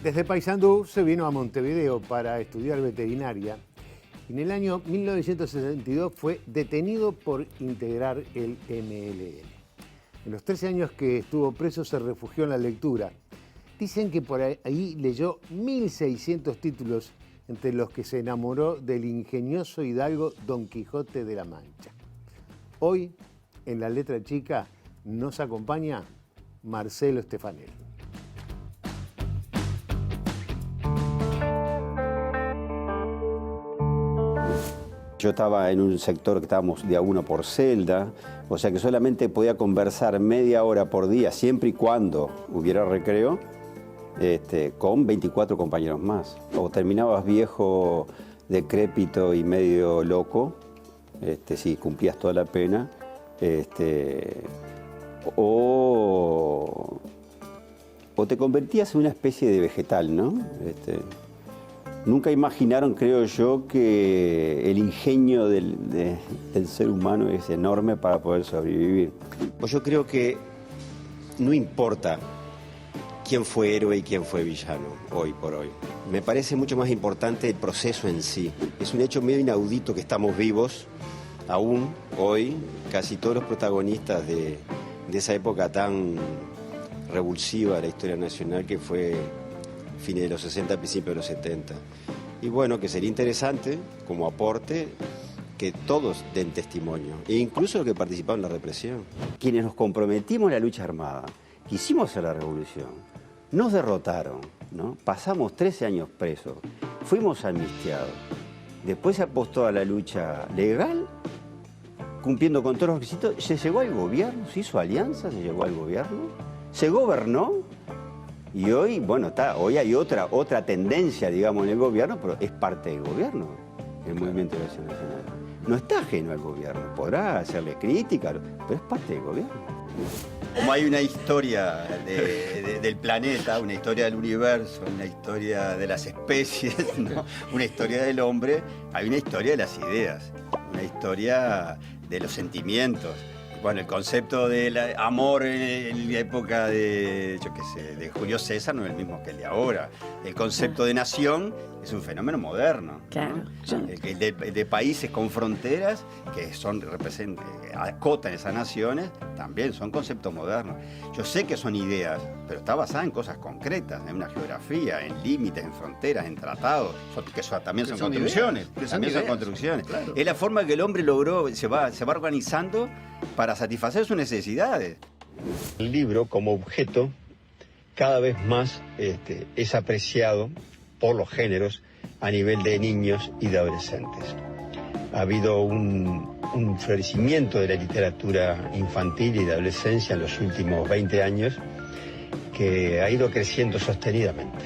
Desde Paysandú se vino a Montevideo para estudiar veterinaria. En el año 1962 fue detenido por integrar el MLN. En los 13 años que estuvo preso se refugió en la lectura. Dicen que por ahí leyó 1.600 títulos, entre los que se enamoró del ingenioso hidalgo Don Quijote de la Mancha. Hoy, en La Letra Chica, nos acompaña Marcelo Stefanel. Yo estaba en un sector que estábamos de a uno por celda, o sea que solamente podía conversar media hora por día, siempre y cuando hubiera recreo, con 24 compañeros más. O terminabas viejo, decrépito y medio loco, si cumplías toda la pena, o te convertías en una especie de vegetal, ¿no? Nunca imaginaron, creo yo, que el ingenio del ser humano es enorme para poder sobrevivir. Pues yo creo que no importa quién fue héroe y quién fue villano, hoy por hoy. Me parece mucho más importante el proceso en sí. Es un hecho medio inaudito que estamos vivos, aún hoy, casi todos los protagonistas de esa época tan revulsiva de la historia nacional que fue fines de los 60, principios de los 70. Y bueno, que sería interesante, como aporte, que todos den testimonio, e incluso los que participaron en la represión. Quienes nos comprometimos en la lucha armada, quisimos hacer la revolución, nos derrotaron, ¿no? Pasamos 13 años presos, fuimos amnistiados, después se apostó a la lucha legal, cumpliendo con todos los requisitos, se llegó al gobierno, se hizo alianza, se llegó al gobierno, se gobernó. Y hoy, bueno, hoy hay otra tendencia, digamos, en el gobierno, pero es parte del gobierno, el Movimiento de Acción Nacional. No está ajeno al gobierno, podrá hacerle crítica, pero es parte del gobierno. Como hay una historia del planeta, una historia del universo, una historia de las especies, ¿no? Una historia del hombre, hay una historia de las ideas, una historia de los sentimientos. Bueno, el concepto del amor en la época de, yo qué sé, de Julio César no es el mismo que el de ahora. El concepto de nación es un fenómeno moderno. Claro, ¿no? claro. El de países con fronteras que acotan esas naciones, también son conceptos modernos. Yo sé que son ideas, pero está basada en cosas concretas, en una geografía, en límites, en fronteras, en tratados, que también son construcciones. También son construcciones. Claro. Es la forma que el hombre logró, se va organizando para satisfacer sus necesidades. El libro como objeto cada vez más es apreciado por los géneros a nivel de niños y de adolescentes. Ha habido un florecimiento de la literatura infantil y de adolescencia en los últimos 20 años que ha ido creciendo sostenidamente.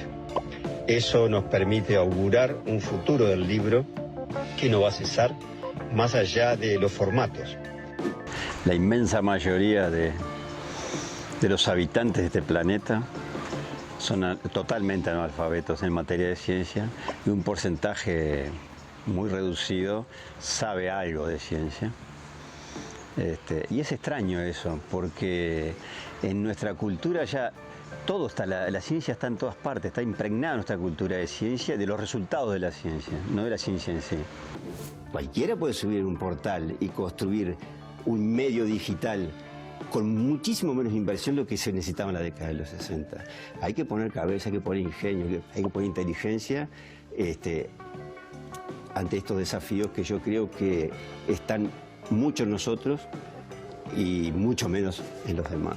Eso nos permite augurar un futuro del libro que no va a cesar más allá de los formatos. La inmensa mayoría de los habitantes de este planeta son totalmente analfabetos en materia de ciencia y un porcentaje muy reducido sabe algo de ciencia. Y es extraño eso, porque en nuestra cultura ya todo está, la ciencia está en todas partes, está impregnada nuestra cultura de ciencia, de los resultados de la ciencia, no de la ciencia en sí. Cualquiera puede subir un portal y construir un medio digital con muchísimo menos inversión de lo que se necesitaba en la década de los 60. Hay que poner cabeza, hay que poner ingenio, hay que poner inteligencia ante estos desafíos que yo creo que están mucho en nosotros y mucho menos en los demás.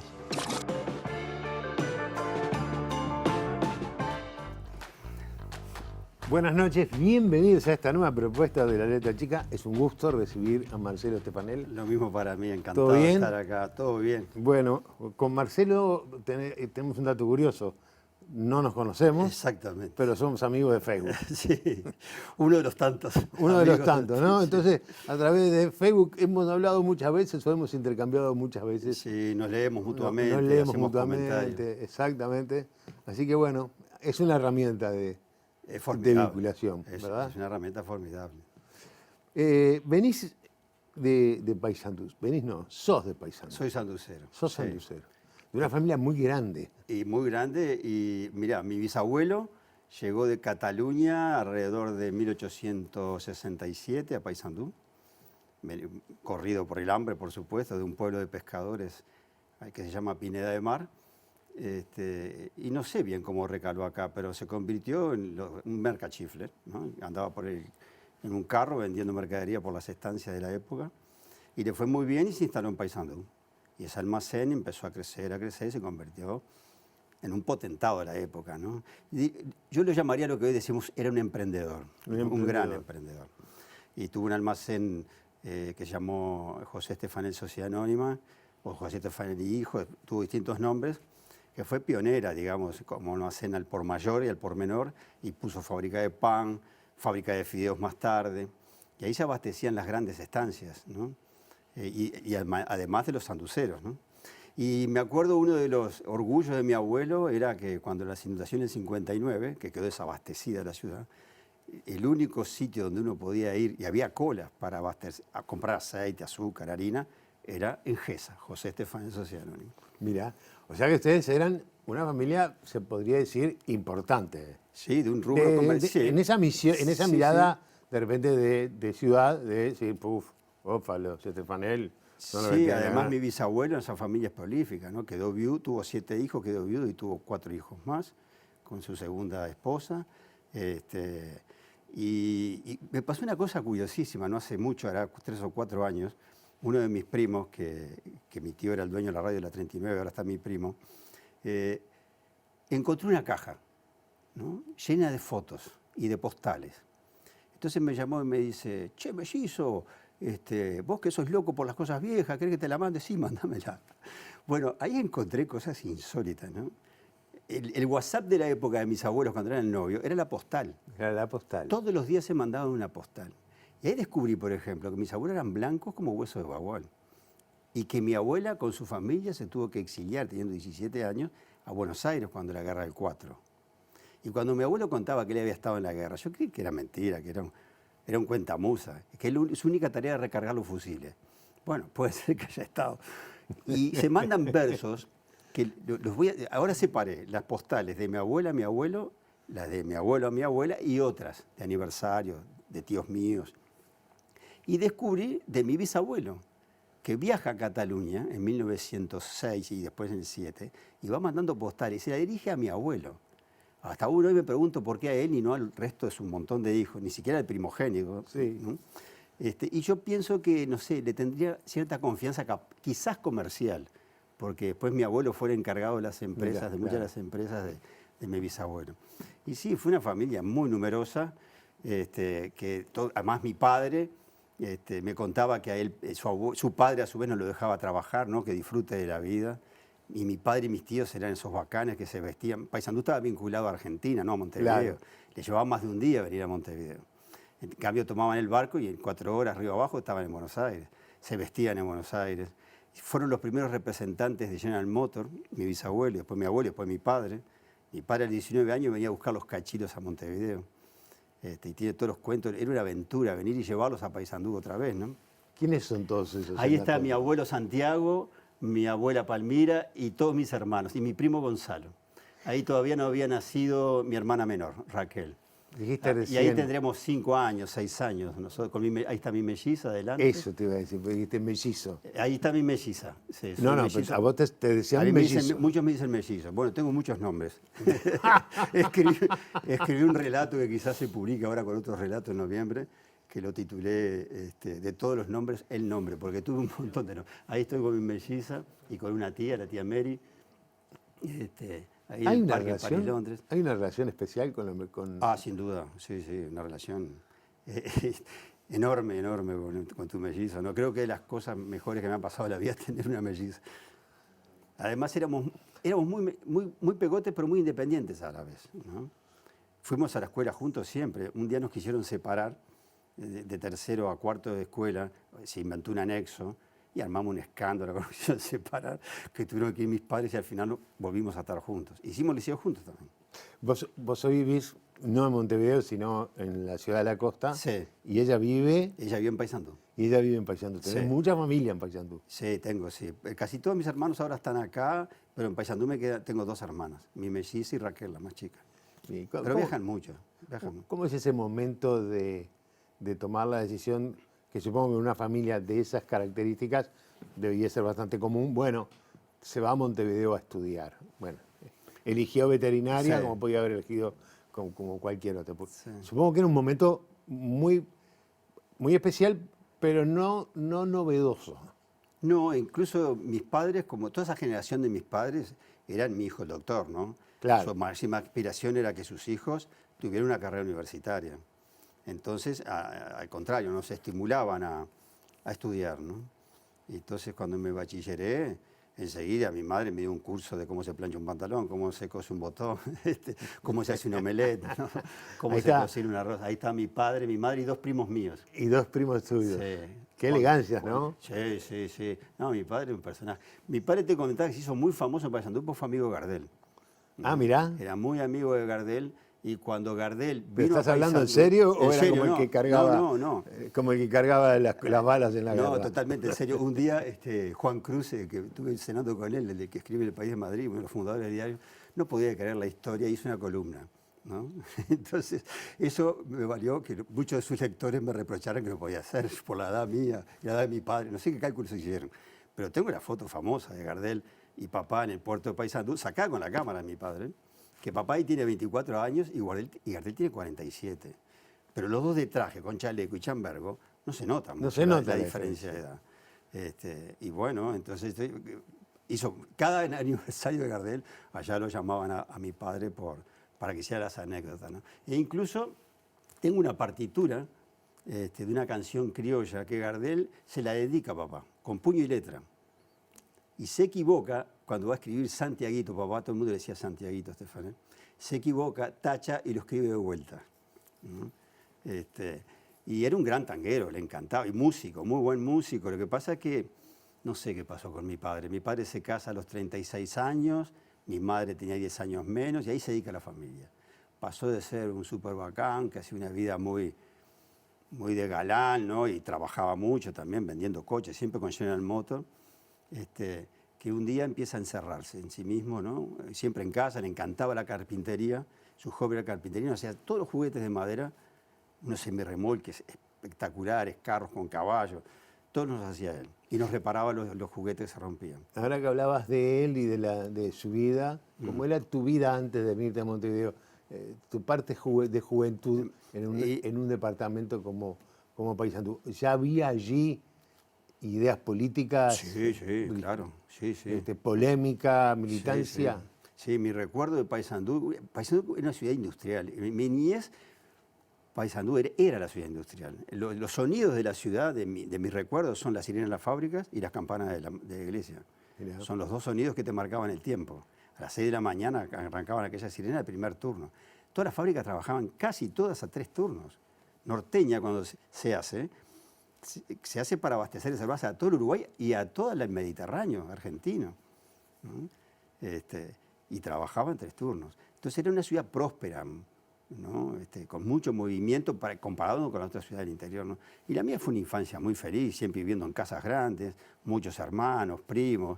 Buenas noches, bienvenidos a esta nueva propuesta de La Letra Chica. Es un gusto recibir a Marcelo Stefanel. Lo mismo para mí, encantado ¿Todo bien? de estar acá, todo bien. Bueno, con Marcelo tenemos un dato curioso. No nos conocemos, Exactamente. pero somos amigos de Facebook. Sí, uno de los tantos. Uno de los amigos. tantos, ¿no? Sí. Entonces, a través de Facebook hemos hablado muchas veces o hemos intercambiado muchas veces. Sí, nos leemos mutuamente, Nos leemos hacemos mutuamente, comentarios. exactamente. Así que bueno, es una herramienta de vinculación, ¿verdad? Es una herramienta formidable. Venís de Paysandú. Venís no, sos de Paysandú. Soy sanducero. Sos sí. sanducero. de una familia muy grande. Y muy grande. Y mirá, mi bisabuelo llegó de Cataluña alrededor de 1867 a Paysandú, corrido por el hambre, por supuesto, de un pueblo de pescadores que se llama Pineda de Mar. Y no sé bien cómo recaló acá, pero se convirtió en un mercachifler, ¿no? Andaba en un carro vendiendo mercadería por las estancias de la época, y le fue muy bien y se instaló en Paysandú. Y ese almacén empezó a crecer y se convirtió en un potentado de la época, ¿no? Y yo lo llamaría lo que hoy decimos, era un emprendedor, un gran emprendedor. Y tuvo un almacén que se llamó José Estefanel Sociedad Anónima, o José Estefanel y Hijo, tuvo distintos nombres, que fue pionera, digamos, como almacén al por mayor y al por menor, y puso fábrica de pan, fábrica de fideos más tarde, y ahí se abastecían las grandes estancias, ¿no? Además de los sanduceros, ¿no? Y me acuerdo, uno de los orgullos de mi abuelo era que cuando las inundaciones del 59, que quedó desabastecida la ciudad, el único sitio donde uno podía ir, y había colas para abastecer, a comprar aceite, azúcar, harina, era en Gesa, José Estefanel Sociedad Anónima. Mira, o sea que ustedes eran una familia, se podría decir, importante. Sí, de un rubro comercial. En esa misión, en esa mirada, de repente, de ciudad, de decir, puf, ófalo, Estefanel. Sí, además mi bisabuelo en esa familia es prolífica, ¿no? Quedó viudo, tuvo 7 hijos, quedó viudo y tuvo 4 hijos más con su segunda esposa. Y me pasó una cosa curiosísima, no hace mucho, era 3 o 4 años, uno de mis primos, que mi tío era el dueño de la radio de la 39, ahora está mi primo, encontró una caja, ¿no? Llena de fotos y de postales. Entonces me llamó y me dice, che, mellizo, vos que sos loco por las cosas viejas, ¿querés que te la mande? Sí, mándamela. Bueno, ahí encontré cosas insólitas, ¿no? El WhatsApp de la época de mis abuelos cuando eran novios era la postal. Era la postal. Todos los días se mandaban una postal. Y ahí descubrí, por ejemplo, que mis abuelos eran blancos como huesos de bagual. Y que mi abuela con su familia se tuvo que exiliar, teniendo 17 años, a Buenos Aires cuando la guerra del 4. Y cuando mi abuelo contaba que él había estado en la guerra, yo creí que era mentira, que era un cuentamusa, que su única tarea era recargar los fusiles. Bueno, puede ser que haya estado. Y se mandan versos que ahora separé las postales de mi abuela a mi abuelo, las de mi abuelo a mi abuela y otras de aniversario, de tíos míos. Y descubrí de mi bisabuelo, que viaja a Cataluña en 1906 y después en el 7, y va mandando postales y se la dirige a mi abuelo. Hasta hoy me pregunto por qué a él y no al resto de su montón de hijos, ni siquiera al primogénito. Sí. ¿No? Y yo pienso que, no sé, le tendría cierta confianza, quizás comercial, porque después mi abuelo fue el encargado de las empresas, Mirá, muchas de las empresas de mi bisabuelo. Y sí, fue una familia muy numerosa, además mi padre me contaba que a él, su padre a su vez no lo dejaba trabajar, ¿no? Que disfrute de la vida. Y mi padre y mis tíos eran esos bacanes que se vestían. Paysandú estaba vinculado a Argentina, no a Montevideo. Claro. Le llevaba más de un día venir a Montevideo. En cambio tomaban el barco y en 4 horas arriba abajo estaban en Buenos Aires. Se vestían en Buenos Aires. Fueron los primeros representantes de General Motors, mi bisabuelo, después mi abuelo, después mi padre. Mi padre a los 19 años venía a buscar los cachitos a Montevideo. Y tiene todos los cuentos. Era una aventura venir y llevarlos a Paysandú otra vez, ¿no? ¿Quiénes son todos esos? Ahí está mi abuelo Santiago, mi abuela Palmira y todos mis hermanos, y mi primo Gonzalo. Ahí todavía no había nacido mi hermana menor, Raquel. Dijiste recién. Y ahí tendremos 5 años, 6 años. Nosotros, ahí está mi melliza adelante. Eso te iba a decir, porque dijiste mellizo. Ahí está mi melliza. Sí, no, mellizo. Pues a vos te decían a mellizo. Muchos me dicen mellizo. Bueno, tengo muchos nombres. escribí un relato que quizás se publique ahora con otro relato en noviembre, que lo titulé de todos los nombres, el nombre, porque tuve un montón de nombres. Ahí estoy con mi melliza y con una tía, la tía Mary. Ahí ¿Hay en el una parque relación? París, Londres. ¿Hay una relación especial con...? Ah, sin duda, sí, una relación enorme con tu mellizo. ¿No? Creo que de las cosas mejores que me han pasado en la vida es tener una melliza. Además éramos muy pegotes, pero muy independientes a la vez, ¿no? Fuimos a la escuela juntos siempre. Un día nos quisieron separar de tercero a cuarto de escuela, se inventó un anexo y armamos un escándalo cuando nos quisieron separar, que tuvieron que ir mis padres y al final volvimos a estar juntos. Hicimos liceo juntos también. Vos hoy vivís no en Montevideo, sino en la ciudad de la costa. Sí. Y ella vive... Ella vive en Paysandú. Y ella vive en Paysandú. Tenés Sí. mucha familia en Paysandú. Sí, tengo, sí. Casi todos mis hermanos ahora están acá, pero en Paysandú tengo 2 hermanas, mi melliza y Raquel, la más chica. Y Pero viajan mucho. ¿Cómo es ese momento de tomar la decisión, que supongo que en una familia de esas características debía ser bastante común? Bueno, se va a Montevideo a estudiar. Bueno, eligió veterinaria, Sí. como podía haber elegido como cualquier otro. Sí. Supongo que era un momento muy, muy especial, pero no novedoso. No, incluso mis padres, como toda esa generación de mis padres, eran mi hijo el doctor, ¿no? Claro. Su máxima aspiración era que sus hijos tuvieran una carrera universitaria. Entonces, al contrario, no se estimulaban a estudiar, ¿no? Y entonces, cuando me bachilleré, enseguida mi madre me dio un curso de cómo se plancha un pantalón, cómo se cose un botón, cómo se hace un omelette, ¿no? Cómo Ahí se está. cocina un arroz. Ahí está mi padre, mi madre y 2 primos míos. Y 2 primos tuyos. Sí. Qué elegancias, ¿no? Sí, sí, sí. No, mi padre es un personaje. Mi padre te comentaba que se hizo muy famoso en Paysandú porque fue amigo de Gardel. Ah, mirá. Era muy amigo de Gardel y cuando Gardel ¿Pero vino a estás hablando en Paysandú- serio o En era serio, como el no. que cargaba, No. como el que cargaba las balas en la guerra? No, totalmente, en serio. Un día Juan Cruz, que estuve cenando con él, el que escribe El País de Madrid, uno de los fundadores del diario, no podía creer la historia, hizo una columna, ¿no? Entonces, eso me valió que muchos de sus lectores me reprocharan que no podía hacer por la edad mía y la edad de mi padre. No sé qué cálculos hicieron, pero tengo la foto famosa de Gardel y papá en el puerto de Paysandú, sacada con la cámara de mi padre, que papá ahí tiene 24 años y Gardel tiene 47. Pero los dos de traje, con chaleco y chambergo, no se nota mucho se nota la la diferencia de edad. Y bueno, entonces hizo cada aniversario de Gardel, allá lo llamaban a mi padre para que hiciera las anécdotas, ¿no? E incluso tengo una partitura de una canción criolla que Gardel se la dedica a papá, con puño y letra. Y se equivoca cuando va a escribir Santiaguito, papá, todo el mundo le decía Santiaguito, Estefan, ¿eh? Se equivoca, tacha y lo escribe de vuelta, ¿no? Y era un gran tanguero, le encantaba, y músico, muy buen músico. Lo que pasa es que no sé qué pasó con mi padre. Mi padre se casa a los 36 años, mi madre tenía 10 años menos, y ahí se dedica a la familia. Pasó de ser un súper bacán, que hacía una vida muy de galán, ¿no? Y trabajaba mucho también vendiendo coches, siempre con General Motors, que un día empieza a encerrarse en sí mismo, ¿no? Siempre en casa, le encantaba la carpintería, su hobby era la carpintería, hacía todos los juguetes de madera, unos semirremolques espectaculares, carros con caballos, todos los hacía él. Y nos reparaba los juguetes que se rompían. Ahora que hablabas de él y de su vida, ¿cómo era tu vida antes de venirte a Montevideo? Tu parte de juventud en un departamento como Paysandú. ¿Ya había allí ideas políticas? Sí, claro. Sí. Polémica, militancia. Sí, mi recuerdo de Paysandú era una ciudad industrial. Mi niñez, Paysandú era la ciudad industrial. Los sonidos de la ciudad, de mis recuerdos, son las sirenas de las fábricas y las campanas de la iglesia. Mirá. Son los 2 sonidos que te marcaban el tiempo. A las 6 de la mañana arrancaban aquellas sirenas del primer turno. Todas las fábricas trabajaban casi todas a 3 turnos. Norteña, cuando se hace para abastecer de cerveza a todo el Uruguay y a todo el Mediterráneo argentino, ¿no? Y trabajaba en 3 turnos. Entonces era una ciudad próspera, ¿no? Con mucho movimiento comparado con la otra ciudad del interior, ¿no? Y la mía fue una infancia muy feliz, siempre viviendo en casas grandes, muchos hermanos, primos,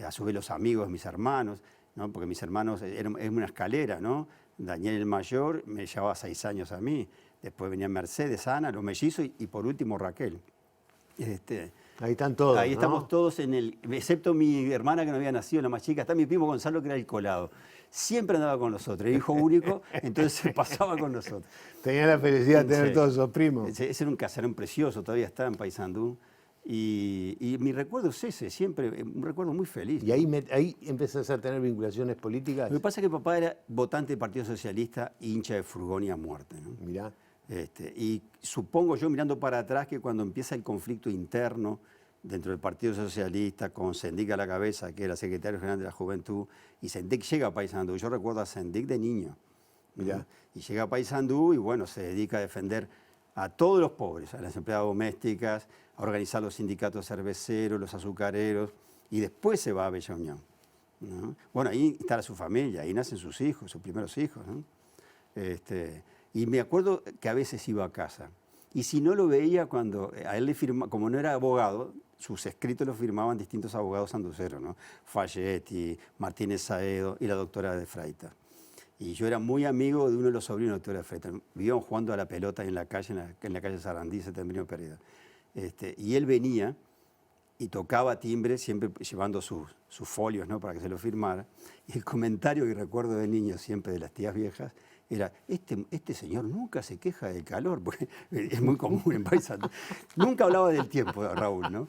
a su vez los amigos de mis hermanos, ¿no? Porque mis hermanos eran una escalera, ¿no? Daniel el mayor me llevaba 6 años a mí, después venía Mercedes, Ana, los mellizos y por último Raquel. Ahí están todos, Ahí ¿no? estamos todos excepto mi hermana que no había nacido, la más chica, está mi primo Gonzalo que era el colado. Siempre andaba con nosotros, era hijo único, entonces se pasaba con nosotros. Tenía la felicidad de tener Sí. todos esos primos. Ese era un casarón precioso, todavía está en Paysandú. Y mi recuerdo es ese, siempre un recuerdo muy feliz. Y ahí empezás a tener vinculaciones políticas. Lo que pasa es que papá era votante del Partido Socialista, hincha de Frugoni a muerte, ¿no? Mirá. Y supongo yo, mirando para atrás, que cuando empieza el conflicto interno dentro del Partido Socialista, con Sendik a la cabeza, que era secretario general de la Juventud, y Sendik llega a Paysandú. Yo recuerdo a Sendik de niño. Mirá. Y llega a Paysandú y bueno, se dedica a defender a todos los pobres, a las empleadas domésticas, a organizar los sindicatos cerveceros, los azucareros, y después se va a Bella Unión, ¿no? Bueno, ahí está su familia, ahí nacen sus hijos, sus primeros hijos, ¿no? Y me acuerdo que a veces iba a casa Y si no lo veía cuando a él le firma, como no era abogado, sus escritos los firmaban distintos abogados sanduceros, ¿no? Falletti, Martínez Saedo y la doctora de Freita. Y yo era muy amigo de uno de los sobrinos de la doctora de Freita. Vivíamos jugando a la pelota en la calle, en la calle Sarandí, Septembrino Pereda. Y él venía y tocaba timbre, siempre llevando sus folios, ¿no? Para que se lo firmara. Y el comentario que recuerdo de niño, siempre de las tías viejas, era, este señor nunca se queja del calor, porque es muy común en Paysandú. Nunca hablaba del tiempo, Raúl, ¿no?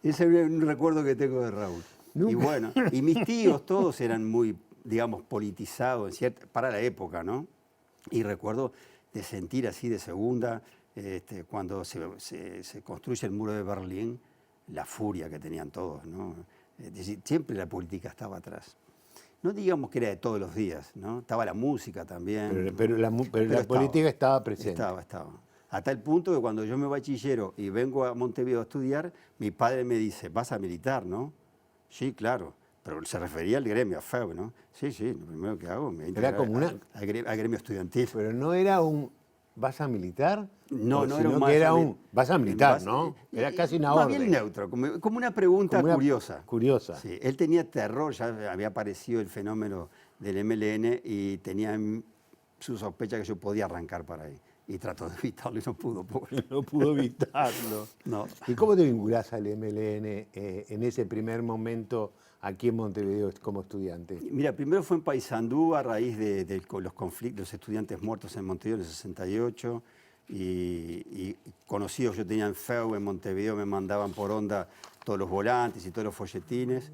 Ese es un recuerdo que tengo de Raúl. Y bueno, y mis tíos todos eran muy, digamos, politizados para la época, ¿no? Y recuerdo de sentir así de segunda, cuando se construye el muro de Berlín, la furia que tenían todos, ¿no? Es decir, siempre la política estaba atrás. No digamos que era de todos los días, ¿no? Estaba la música también. Pero la política estaba presente. Estaba. Hasta el punto que cuando yo me bachillero y vengo a Montevideo a estudiar, mi padre me dice, vas a militar, ¿no? Sí, claro. Pero se refería al gremio, a FEU, ¿no? Sí, lo primero que hago me era como al gremio estudiantil. Pero no era un ¿vas a militar? No era un vas a militar, ¿no? Era casi una orden. Más bien neutro, como una pregunta curiosa. Curiosa. Sí, él tenía terror, ya había aparecido el fenómeno del MLN y tenía su sospecha que yo podía arrancar para ahí. Y trató de evitarlo y no pudo. No pudo evitarlo. No. ¿Y cómo te vinculás al MLN en ese primer momento aquí en Montevideo como estudiante? Mira, primero fue en Paysandú a raíz de los conflictos, los estudiantes muertos en Montevideo en el 68 y conocidos yo tenía en FEU en Montevideo, me mandaban por onda todos los volantes y todos los folletines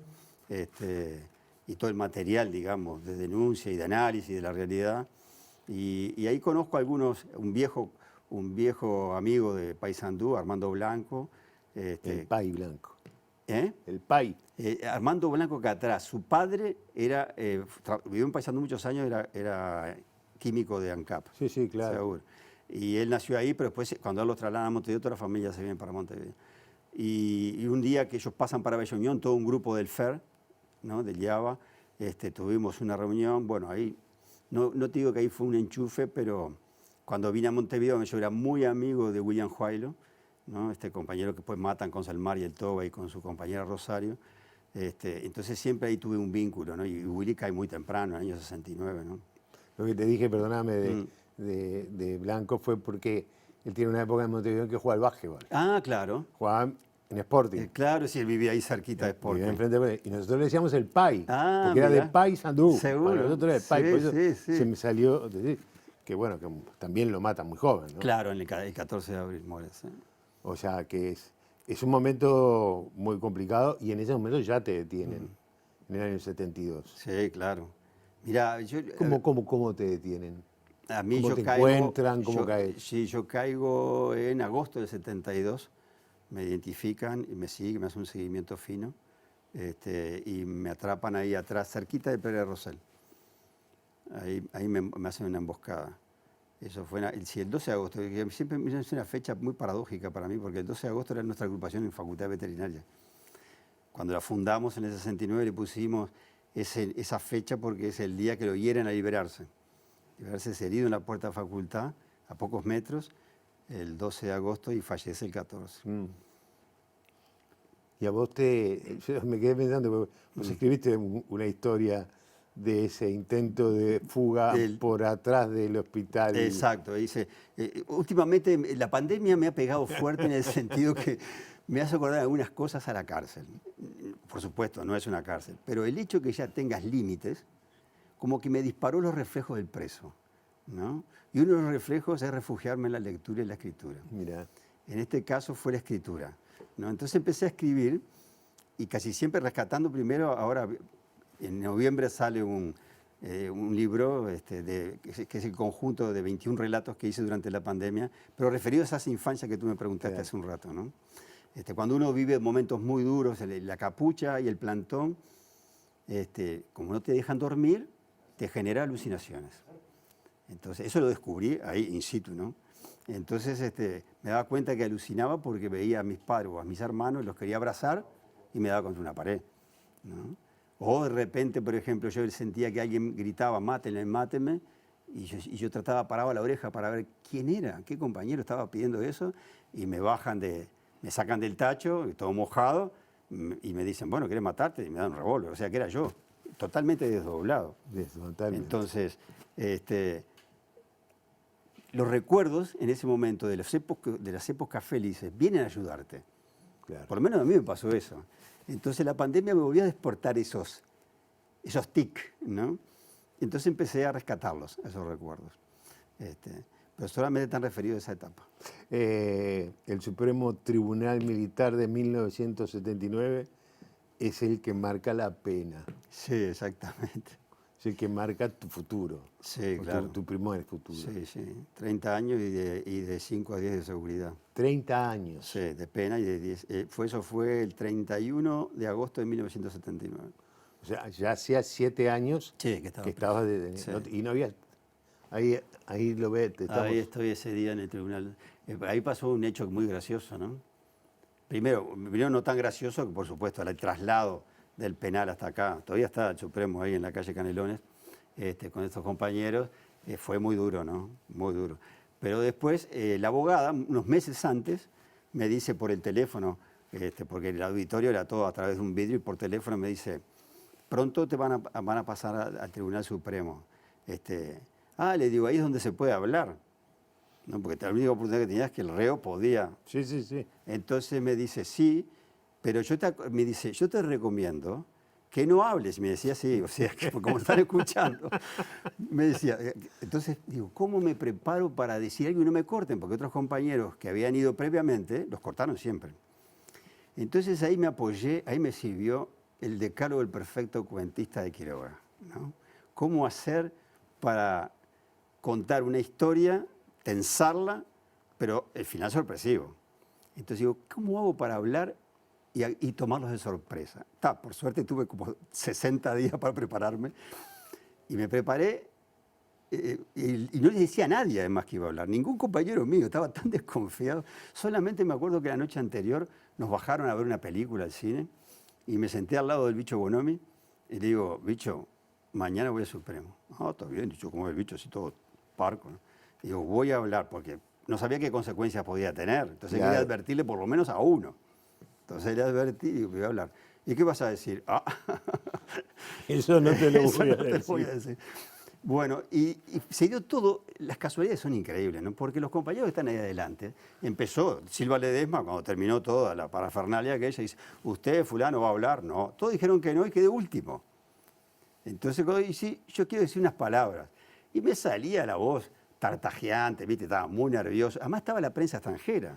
y todo el material, digamos, de denuncia y de análisis de la realidad. Y ahí conozco a un viejo amigo de Paysandú, Armando Blanco. El Pai Blanco. ¿Eh? El Pai. Armando Blanco Catrás, su padre vivió en Paysandú muchos años, era químico de ANCAP. Sí, claro. Seguro. Y él nació ahí, pero después cuando él lo trasladan a Montevideo, toda la familia se viene para Montevideo. Y un día que ellos pasan para Bella Unión, todo un grupo del FER, ¿no? Del IABA, tuvimos una reunión, bueno, ahí, no te digo que ahí fue un enchufe, pero cuando vine a Montevideo yo era muy amigo de William Huaylo, ¿no? Este compañero que después matan con Salmar y el Toba y con su compañera Rosario. Entonces siempre ahí tuve un vínculo, ¿no? Y Willy cae muy temprano, en el año 69, ¿no? Lo que te dije, perdóname, de Blanco fue porque él tiene una época en Montevideo en que jugaba al básquetbol. Ah, claro. Jugaba en Sporting. Claro, sí, él vivía ahí cerquita de Sporting. Y nosotros le decíamos el Pai, porque mirá. era de Paysandú. Seguro. Para nosotros era el Pai, Sí, por eso sí. se me salió decir que bueno, que también lo matan muy joven, ¿no? Claro, el 14 de abril muere, sí. O sea que es un momento muy complicado y en ese momento ya te detienen, en el año 72. Sí, claro. Mirá, ¿Cómo te detienen? A mí ¿Cómo yo te caigo, encuentran? ¿Cómo caes? Sí, yo caigo en agosto del 72, me identifican y me siguen, me hacen un seguimiento fino y me atrapan ahí atrás, cerquita de Pérez Rosell. Ahí me hacen una emboscada. Eso fue el 12 de agosto, que siempre es una fecha muy paradójica para mí, porque el 12 de agosto era nuestra agrupación en Facultad Veterinaria. Cuando la fundamos en el 69 le pusimos esa fecha porque es el día que lo hieren a liberarse. Liberarse es herido en la puerta de facultad, a pocos metros, el 12 de agosto y fallece el 14. Y a vos yo me quedé pensando, porque vos escribiste una historia de ese intento de fuga por atrás del hospital. Exacto, dice, últimamente la pandemia me ha pegado fuerte en el sentido que me hace acordar algunas cosas a la cárcel. Por supuesto, no es una cárcel, pero el hecho que ya tengas límites, como que me disparó los reflejos del preso, ¿no? Y uno de los reflejos es refugiarme en la lectura y la escritura. Mirá. En este caso fue la escritura, ¿no? Entonces empecé a escribir y casi siempre rescatando primero, ahora en noviembre sale un libro que es el conjunto de 21 relatos que hice durante la pandemia, pero referido a esas infancias que tú me preguntaste hace un rato, ¿no? Cuando uno vive momentos muy duros, la capucha y el plantón, como no te dejan dormir, te genera alucinaciones. Entonces, eso lo descubrí ahí in situ, ¿no? Entonces me daba cuenta que alucinaba porque veía a mis padres o a mis hermanos, los quería abrazar y me daba contra una pared, ¿no? O de repente, por ejemplo, yo sentía que alguien gritaba, mátenme, mátenme, Y yo paraba la oreja para ver quién era, qué compañero estaba pidiendo eso, y me sacan del tacho, todo mojado, y me dicen, bueno, ¿quieres matarte? Y me dan un revólver, o sea que era yo, totalmente desdoblado. Totalmente. Entonces, los recuerdos en ese momento de las épocas felices vienen a ayudarte. Claro. Por lo menos a mí me pasó eso. Entonces la pandemia me volvió a despertar esos tics, ¿no? Entonces empecé a rescatarlos, esos recuerdos. Pero solamente están referidos a esa etapa. El Supremo Tribunal Militar de 1979 es el que marca la pena. Sí, exactamente. Es el que marca tu futuro. Sí, claro. Tu primer futuro. Sí, sí. 30 años y de 5 a 10 de seguridad. 30 años. Sí, de pena y de 10. Eso fue el 31 de agosto de 1979. O sea, ya hacía 7 años Sí, que estabas detenido. Sí. Y no había... Ahí lo ves. Ahí estoy ese día en el tribunal. Ahí pasó un hecho muy gracioso, ¿no? Primero no tan gracioso que, por supuesto, el traslado del penal hasta acá. Todavía está el Supremo ahí en la calle Canelones, con estos compañeros. Fue muy duro, ¿no? Muy duro. Pero después, la abogada, unos meses antes, me dice por el teléfono, porque el auditorio era todo a través de un vidrio, y por teléfono me dice, pronto te van a pasar al Tribunal Supremo. Le digo, ahí es donde se puede hablar. ¿No? Porque la única oportunidad que tenía es que el reo podía. Sí, sí, sí. Entonces me dice, sí, pero yo te recomiendo que no hables. Me decía, sí, o sea, que como están escuchando. Me decía, entonces digo, ¿cómo me preparo para decir algo y no me corten? Porque otros compañeros que habían ido previamente, los cortaron siempre. Entonces ahí me apoyé, ahí me sirvió el decálogo del perfecto cuentista de Quiroga, ¿no? ¿Cómo hacer para contar una historia, tensarla, pero el final sorpresivo? Entonces digo, ¿cómo hago para hablar y tomarlos de sorpresa? Por suerte tuve como 60 días para prepararme y me preparé y no le decía a nadie además que iba a hablar, ningún compañero mío, estaba tan desconfiado. Solamente me acuerdo que la noche anterior nos bajaron a ver una película al cine y me senté al lado del Bicho Bonomi y le digo, Bicho, mañana voy al Supremo. Ah, está bien, dicho, como el Bicho, así todo parco, ¿no? Digo, voy a hablar porque no sabía qué consecuencias podía tener. Entonces quería advertirle por lo menos a uno. Entonces le advertí y digo, voy a hablar. ¿Y qué vas a decir? Eso no te lo Eso voy a no te lo voy a decir. Bueno, y se dio todo, las casualidades son increíbles, ¿no? Porque los compañeros que están ahí adelante, empezó Silva Ledesma, cuando terminó toda la parafernalia que ella dice, usted, fulano, va a hablar. No, todos dijeron que no y quedé último. Entonces, sí, yo quiero decir unas palabras. Y me salía la voz tartajeante, ¿viste? Estaba muy nervioso. Además estaba la prensa extranjera.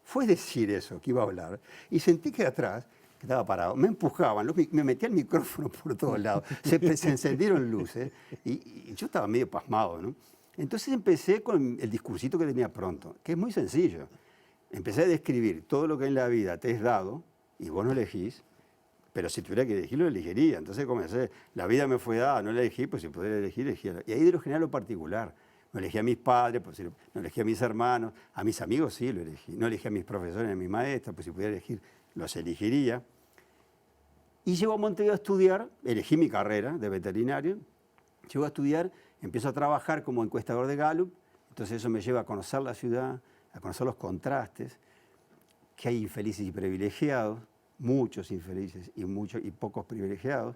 Fue decir eso, que iba a hablar. Y sentí que atrás, que estaba parado, me empujaban, me metía el micrófono por todos lados. Se encendieron luces y yo estaba medio pasmado, ¿no? Entonces empecé con el discursito que tenía pronto, que es muy sencillo. Empecé a describir todo lo que en la vida te es dado y vos no elegís, pero si tuviera que elegir, lo elegiría. Entonces comencé, la vida me fue dada, no la elegí, pues si pudiera elegir, elegía. Y ahí de lo general lo particular. No elegí a mis padres, pues, no elegí a mis hermanos, a mis amigos sí lo elegí. No elegí a mis profesores ni a mis maestros, pues si pudiera elegir, los elegiría. Y llego a Montevideo a estudiar, elegí mi carrera de veterinario, llego a estudiar, empiezo a trabajar como encuestador de Gallup, entonces eso me lleva a conocer la ciudad, a conocer los contrastes, que hay infelices y privilegiados, muchos infelices y pocos privilegiados.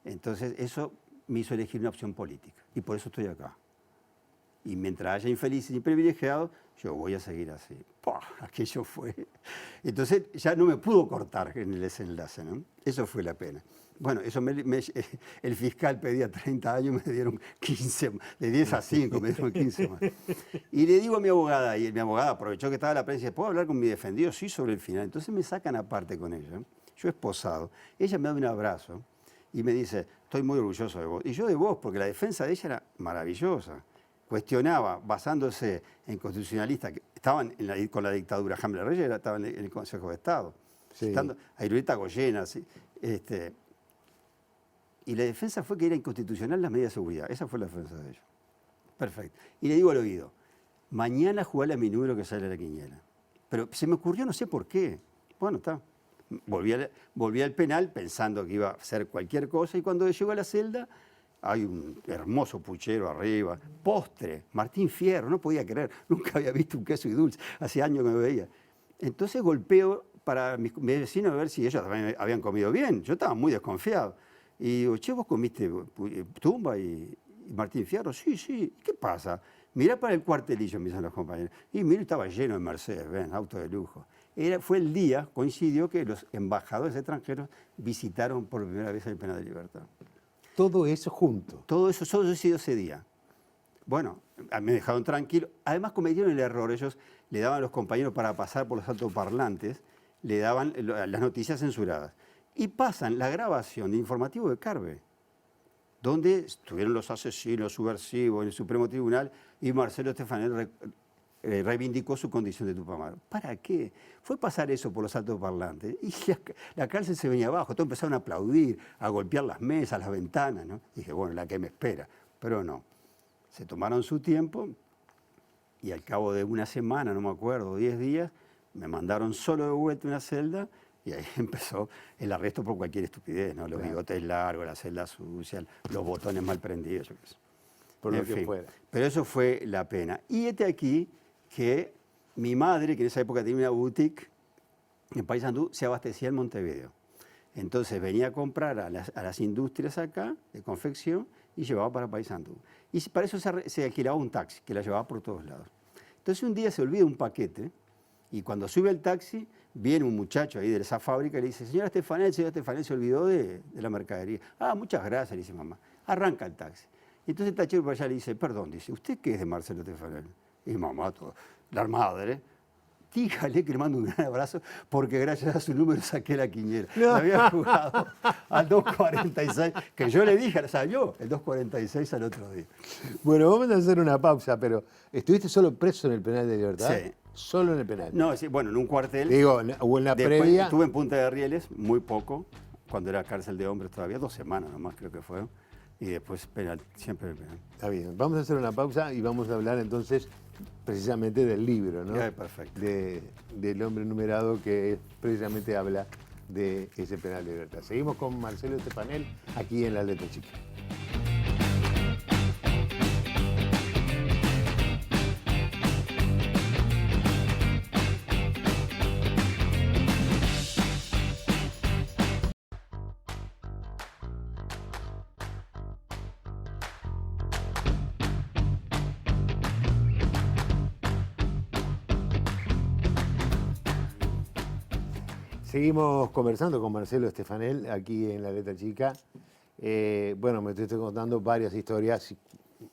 Entonces eso me hizo elegir una opción política y por eso estoy acá. Y mientras haya infelices y privilegiados, yo voy a seguir así. ¡Pah! Aquello fue. Entonces ya no me pudo cortar en el desenlace, ¿no? Eso fue la pena. Bueno, eso el fiscal pedía 30 años, me dieron 15, de 10 a 5, me dieron 15 más. Y le digo a mi abogada, y mi abogada aprovechó que estaba la prensa y dice, ¿puedo hablar con mi defendido? Sí, sobre el final. Entonces me sacan aparte con ella, yo esposado. Ella me da un abrazo y me dice, estoy muy orgulloso de vos. Y yo de vos, porque la defensa de ella era maravillosa. Cuestionaba, basándose en constitucionalistas que estaban con la dictadura. Hamlet Reyes estaba en el Consejo de Estado. Sí. Estando a Irureta Goyena, ¿sí? Y la defensa fue que era inconstitucional las medidas de seguridad. Esa fue la defensa de ellos. Perfecto. Y le digo al oído, mañana jugale a mi número que sale la quiniela. Pero se me ocurrió, no sé por qué. Bueno, está. Volví al penal pensando que iba a hacer cualquier cosa y cuando llegó a la celda hay un hermoso puchero arriba, postre, Martín Fierro, no podía creer, nunca había visto un queso y dulce, hace años que me veía. Entonces golpeo para mis vecinos a ver si ellos también habían comido bien, yo estaba muy desconfiado. Y digo, che, ¿vos comiste tumba y Martín Fierro? Sí, sí, ¿qué pasa? Mirá para el cuartelillo, me dicen los compañeros. Y mira, estaba lleno de Mercedes, ven, auto de lujo. Fue el día, coincidió que los embajadores extranjeros visitaron por primera vez el Penal de Libertad. Todo eso junto. Todo eso solo sucedió ese día. Bueno, me dejaron tranquilo. Además cometieron el error. Ellos le daban a los compañeros para pasar por los altoparlantes, le daban las noticias censuradas. Y pasan la grabación de informativo de Carve, donde estuvieron los asesinos subversivos en el Supremo Tribunal y Marcelo Stefanel reivindicó su condición de Tupamaro. ¿Para qué? Fue pasar eso por los altoparlantes y la cárcel se venía abajo, todos empezaron a aplaudir, a golpear las mesas, las ventanas, ¿no? Dije, bueno, la que me espera, pero no. Se tomaron su tiempo y al cabo de una semana, no me acuerdo, 10 días, me mandaron solo de vuelta a una celda y ahí empezó el arresto por cualquier estupidez, ¿no? Los bigotes largos, la celda sucia, los botones mal prendidos, yo qué sé. Por lo que fuera. Pero eso fue la pena. Y aquí que mi madre, que en esa época tenía una boutique en Paysandú, se abastecía en Montevideo. Entonces venía a comprar a las industrias acá, de confección, y llevaba para Paysandú. Y para eso se alquilaba un taxi, que la llevaba por todos lados. Entonces un día se olvida un paquete, y cuando sube el taxi, viene un muchacho ahí de esa fábrica y le dice, señora Stefanel se olvidó de la mercadería. Ah, muchas gracias, le dice mamá. Arranca el taxi. Y entonces el tachero para allá le dice, perdón, dice, ¿usted qué es de Marcelo Stefanel? Y mamá, la madre, dígale que le mando un gran abrazo porque gracias a su número saqué la quiniela. No. Me había jugado al 2.46, que yo le dije, salió el 2.46 al otro día. Bueno, vamos a hacer una pausa, pero ¿estuviste solo preso en el Penal de Libertad? Sí. Solo en el penal. No, sí, bueno, en un cuartel. Digo, o en la después previa. Estuve en Punta de Rieles, muy poco, cuando era cárcel de hombres todavía, 2 semanas nomás creo que fue. Y después penal, siempre el penal. Está bien, vamos a hacer una pausa y vamos a hablar entonces precisamente del libro, ¿no? Perfecto. Del hombre numerado que precisamente habla de ese Penal de Libertad. Seguimos con Marcelo Stefanel aquí en La Letra Chica. Seguimos conversando con Marcelo Stefanel aquí en La Letra Chica. Bueno, me estoy contando varias historias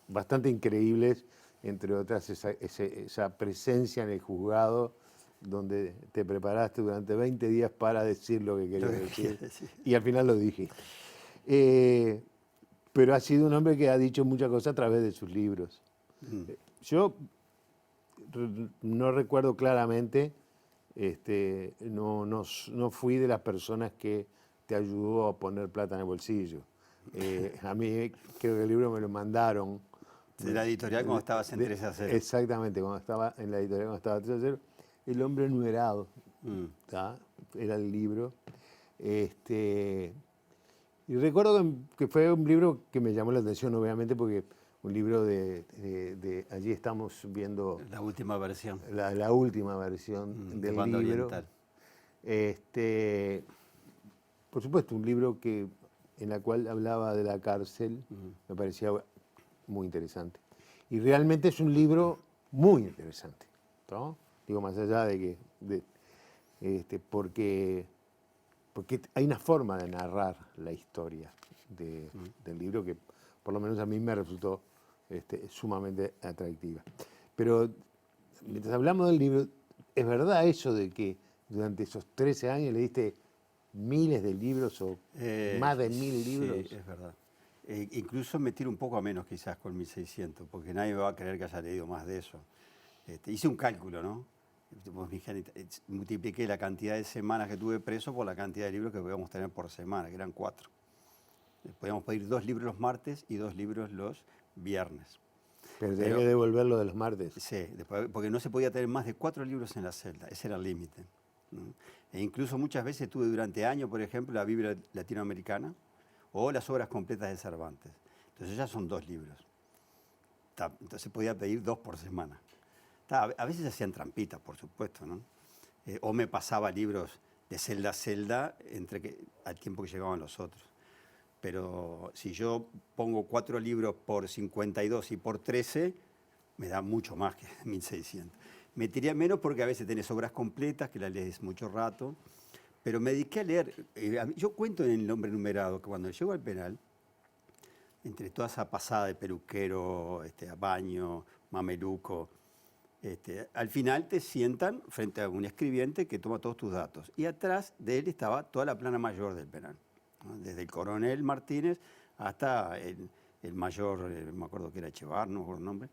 bastante increíbles, entre otras esa presencia en el juzgado donde te preparaste durante 20 días para decir lo que querías decir y al final lo dijiste. Pero ha sido un hombre que ha dicho muchas cosas a través de sus libros. Yo no recuerdo claramente. No fui de las personas que te ayudó a poner plata en el bolsillo. A mí creo que el libro me lo mandaron. De la editorial cuando estabas en 13 a 0. Exactamente, cuando estaba en la editorial, cuando estaba en 13 a 0. El hombre numerado, era el libro. Y recuerdo que fue un libro que me llamó la atención, obviamente, porque un libro allí estamos viendo la última versión. La última versión del libro. Oriental. Por supuesto, un libro en la cual hablaba de la cárcel, me parecía muy interesante. Y realmente es un libro muy interesante, ¿no? Digo, más allá de que porque hay una forma de narrar la historia del libro que por lo menos a mí me resultó sumamente atractiva. Pero mientras hablamos del libro, ¿es verdad eso de que durante esos 13 años le diste miles de libros o más de 1000 libros? Sí, es verdad. Incluso me tiro un poco a menos quizás con 1600, porque nadie me va a creer que haya leído más de eso. Hice un cálculo, ¿no? Multipliqué la cantidad de semanas que tuve preso por la cantidad de libros que podíamos tener por semana, que eran 4. Podíamos pedir 2 libros los martes y 2 libros los viernes. Pero tenía que devolverlo de los martes. Sí, porque no se podía tener más de 4 libros en la celda, ese era el límite. E incluso muchas veces tuve durante años, por ejemplo, la Biblia latinoamericana o las obras completas de Cervantes. Entonces ya son 2 libros. Entonces podía pedir 2 por semana. A veces hacían trampitas, por supuesto, ¿no? O me pasaba libros de celda a celda al tiempo que llegaban los otros. Pero si yo pongo 4 libros por 52 y por 13, me da mucho más que 1600. Me tiré menos porque a veces tenés obras completas que las lees mucho rato, pero me dediqué a leer. Yo cuento en El Hombre Numerado que cuando llego al penal, entre toda esa pasada de peluquero, baño, mameluco, al final te sientan frente a un escribiente que toma todos tus datos. Y atrás de él estaba toda la plana mayor del penal, ¿no? Desde el coronel Martínez hasta el mayor, me acuerdo que era Echevar, no me acuerdo el nombre.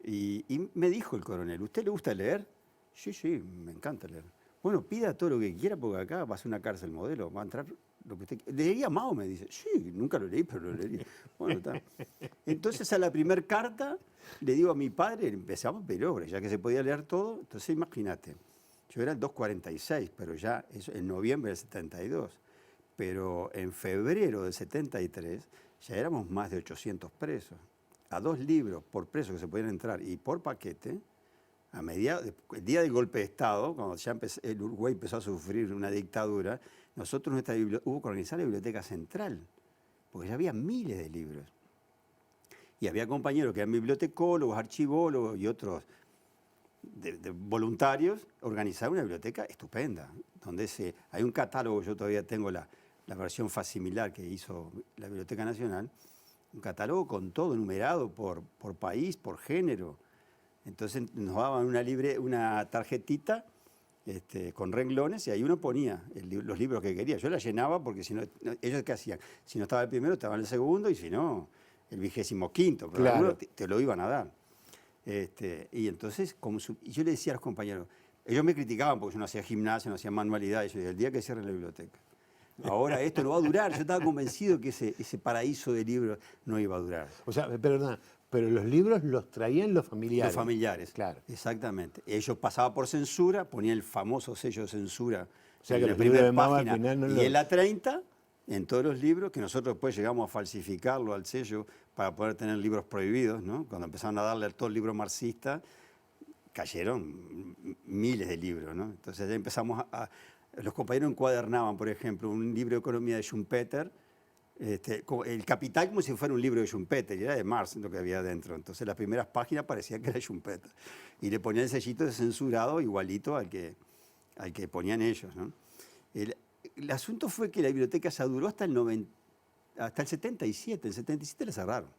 Y me dijo el coronel, ¿usted le gusta leer? Sí, sí, me encanta leer. Bueno, pida todo lo que quiera porque acá va a ser una cárcel modelo, va a entrar lo que usted quiera. ¿Leería Mao? Me dice. Sí, nunca lo leí, pero lo leería. Bueno, está. Entonces a la primera carta le digo a mi padre, empezamos a pedir obras, ya que se podía leer todo. Entonces imagínate, yo era el 246, pero ya eso, en noviembre del 72. Pero en febrero del 73 ya éramos más de 800 presos. A 2 libros por preso que se podían entrar y por paquete, el día del golpe de Estado, cuando ya el Uruguay empezó a sufrir una dictadura, nosotros hubo que organizar la biblioteca central, porque ya había miles de libros. Y había compañeros que eran bibliotecólogos, archivólogos y otros de voluntarios, organizaron una biblioteca estupenda, donde hay un catálogo, yo todavía tengo la versión facsimilar que hizo la Biblioteca Nacional, un catálogo con todo, numerado por país, por género. Entonces nos daban una tarjetita con renglones y ahí uno ponía los libros que quería. Yo la llenaba porque si no, ellos ¿qué hacían? Si no estaba el primero, estaba en el segundo y si no, el 25º, pero claro, algunos te lo iban a dar. Y entonces, y yo le decía a los compañeros, ellos me criticaban porque yo no hacía gimnasia, no hacía manualidades, yo decía, el día que cierren la biblioteca. Ahora esto no va a durar, yo estaba convencido que ese paraíso de libros no iba a durar. O sea, perdón, pero los libros los traían los familiares. Los familiares, claro. Exactamente. Ellos pasaban por censura, ponían el famoso sello de censura O sea, que en el la libro primera de Mao al página final no y lo... en la 30, en todos los libros, que nosotros después llegamos a falsificarlo al sello para poder tener libros prohibidos, ¿no? Cuando empezaron a darle a todo el libro marxista, cayeron miles de libros, ¿no? Entonces ya empezamos los compañeros encuadernaban, por ejemplo, un libro de economía de Schumpeter, el Capital como si fuera un libro de Schumpeter, y era de Marx lo que había dentro. Entonces las primeras páginas parecían que era Schumpeter. Y le ponían el sellito de censurado igualito al que ponían ellos, ¿no? El asunto fue que la biblioteca se duró hasta el 77. En el 77 la cerraron.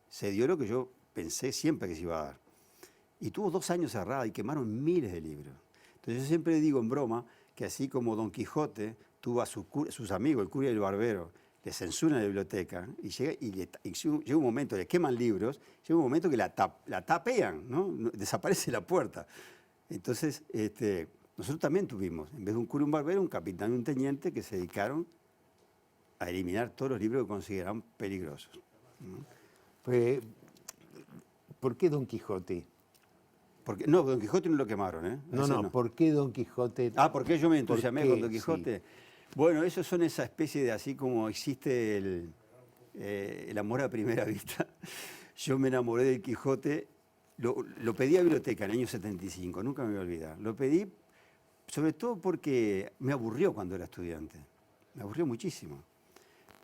Se dio lo que yo pensé siempre que se iba a dar. Y tuvo 2 años cerrada y quemaron miles de libros. Entonces yo siempre digo en broma que así como Don Quijote tuvo a sus amigos, el cura y el barbero, le censuran la biblioteca y llega un momento, le queman libros, llega un momento que la tapean, ¿no? Desaparece la puerta. Entonces, nosotros también tuvimos, en vez de un cura y un barbero, un capitán y un teniente que se dedicaron a eliminar todos los libros que consideraban peligrosos, ¿no? ¿Por qué Don Quijote? No, Don Quijote no lo quemaron, ¿eh? No, ¿por qué Don Quijote? ¿Por qué yo me entusiasmé con Don Quijote? Sí. Bueno, esos son esa especie de, así como existe el amor a primera vista. Yo me enamoré del Quijote, lo pedí a biblioteca en el año 75, nunca me voy a olvidar. Lo pedí sobre todo porque me aburrió cuando era estudiante, me aburrió muchísimo.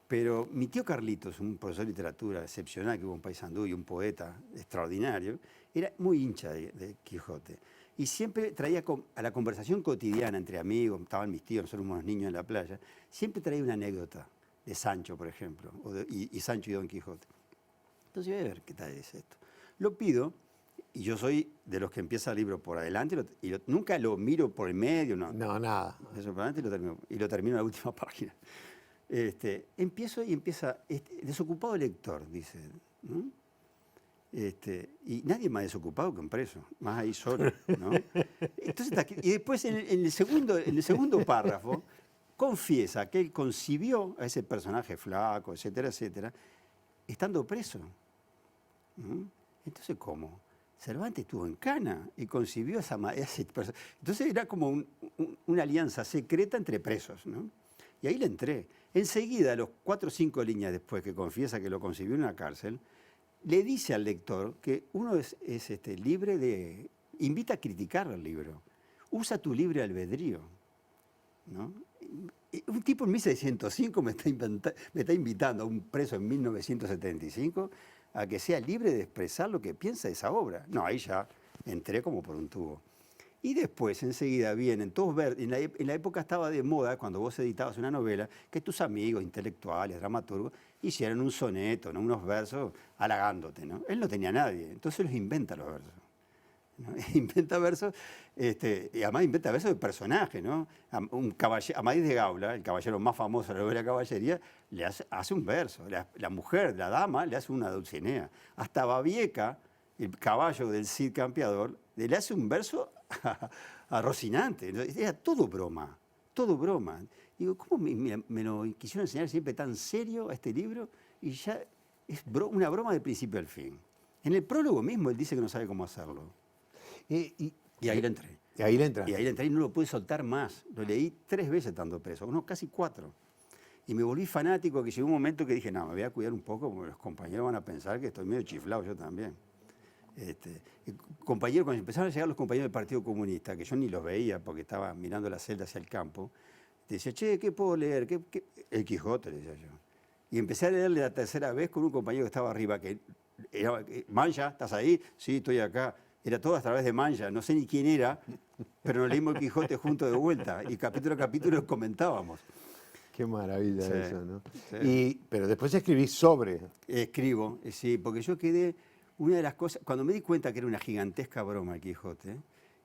Pero mi tío Carlitos, un profesor de literatura excepcional que hubo en Paysandú y un poeta extraordinario, era muy hincha de Quijote. Y siempre traía a la conversación cotidiana entre amigos, estaban mis tíos, nosotros unos niños en la playa, siempre traía una anécdota de Sancho, por ejemplo, y Sancho y Don Quijote. Entonces voy a ver qué tal es esto. Lo pido, y yo soy de los que empieza el libro por adelante, nunca lo miro por el medio, no. No, nada. Eso por adelante y lo termino en la última página. Empiezo y empieza, desocupado lector, dice, ¿no? Y nadie más desocupado que un preso, más ahí solo, ¿no? Entonces, y después en el segundo párrafo confiesa que él concibió a ese personaje flaco, etcétera, etcétera, estando preso, ¿no? Entonces, ¿cómo? Cervantes estuvo en Cana y concibió a ese personaje. Entonces era como una alianza secreta entre presos, ¿no? Y ahí le entré. Enseguida, a los 4 o 5 líneas después que confiesa que lo concibió en una cárcel, le dice al lector que uno es libre de... Invita a criticar el libro. Usa tu libre albedrío, ¿no? Un tipo en 1605 me está invitando a un preso en 1975 a que sea libre de expresar lo que piensa de esa obra. No, ahí ya entré como por un tubo. Y después, enseguida, vienen todos en la época estaba de moda, cuando vos editabas una novela, que tus amigos intelectuales, dramaturgos, hicieran un soneto, ¿no? Unos versos halagándote, ¿no? Él no tenía a nadie, entonces los inventa los versos, ¿no? Inventa versos, y además inventa versos de personajes, ¿no? Amadís de Gaula, el caballero más famoso de la novela de caballería, le hace un verso. La mujer, la dama, le hace una Dulcinea. Hasta Babieca, el caballo del Cid Campeador, le hace un verso a Rocinante. Era todo broma, todo broma. Digo, ¿cómo me lo quisieron enseñar siempre tan serio a este libro? Y ya es una broma de principio al fin. En el prólogo mismo él dice que no sabe cómo hacerlo. Y ahí le entré. Y ahí le entra. Y ahí le entré y no lo pude soltar más. Lo leí 3 veces estando preso, no, casi 4. Y me volví fanático, que llegó un momento que dije, no, me voy a cuidar un poco porque los compañeros van a pensar que estoy medio chiflado yo también. Cuando empezaron a llegar los compañeros del Partido Comunista, que yo ni los veía porque estaba mirando la celda hacia el campo, decía, che, ¿qué puedo leer? El Quijote, le decía yo. Y empecé a leerle la 3ª vez con un compañero que estaba arriba, que era, Mancha, ¿estás ahí? Sí, estoy acá. Era todo a través de Mancha, no sé ni quién era, pero nos leímos el Quijote juntos de vuelta y capítulo a capítulo comentábamos. Qué maravilla Sí, eso, ¿no? sí. Pero después escribís sobre. Escribo, sí, porque yo quedé... Una de las cosas, cuando me di cuenta que era una gigantesca broma el Quijote,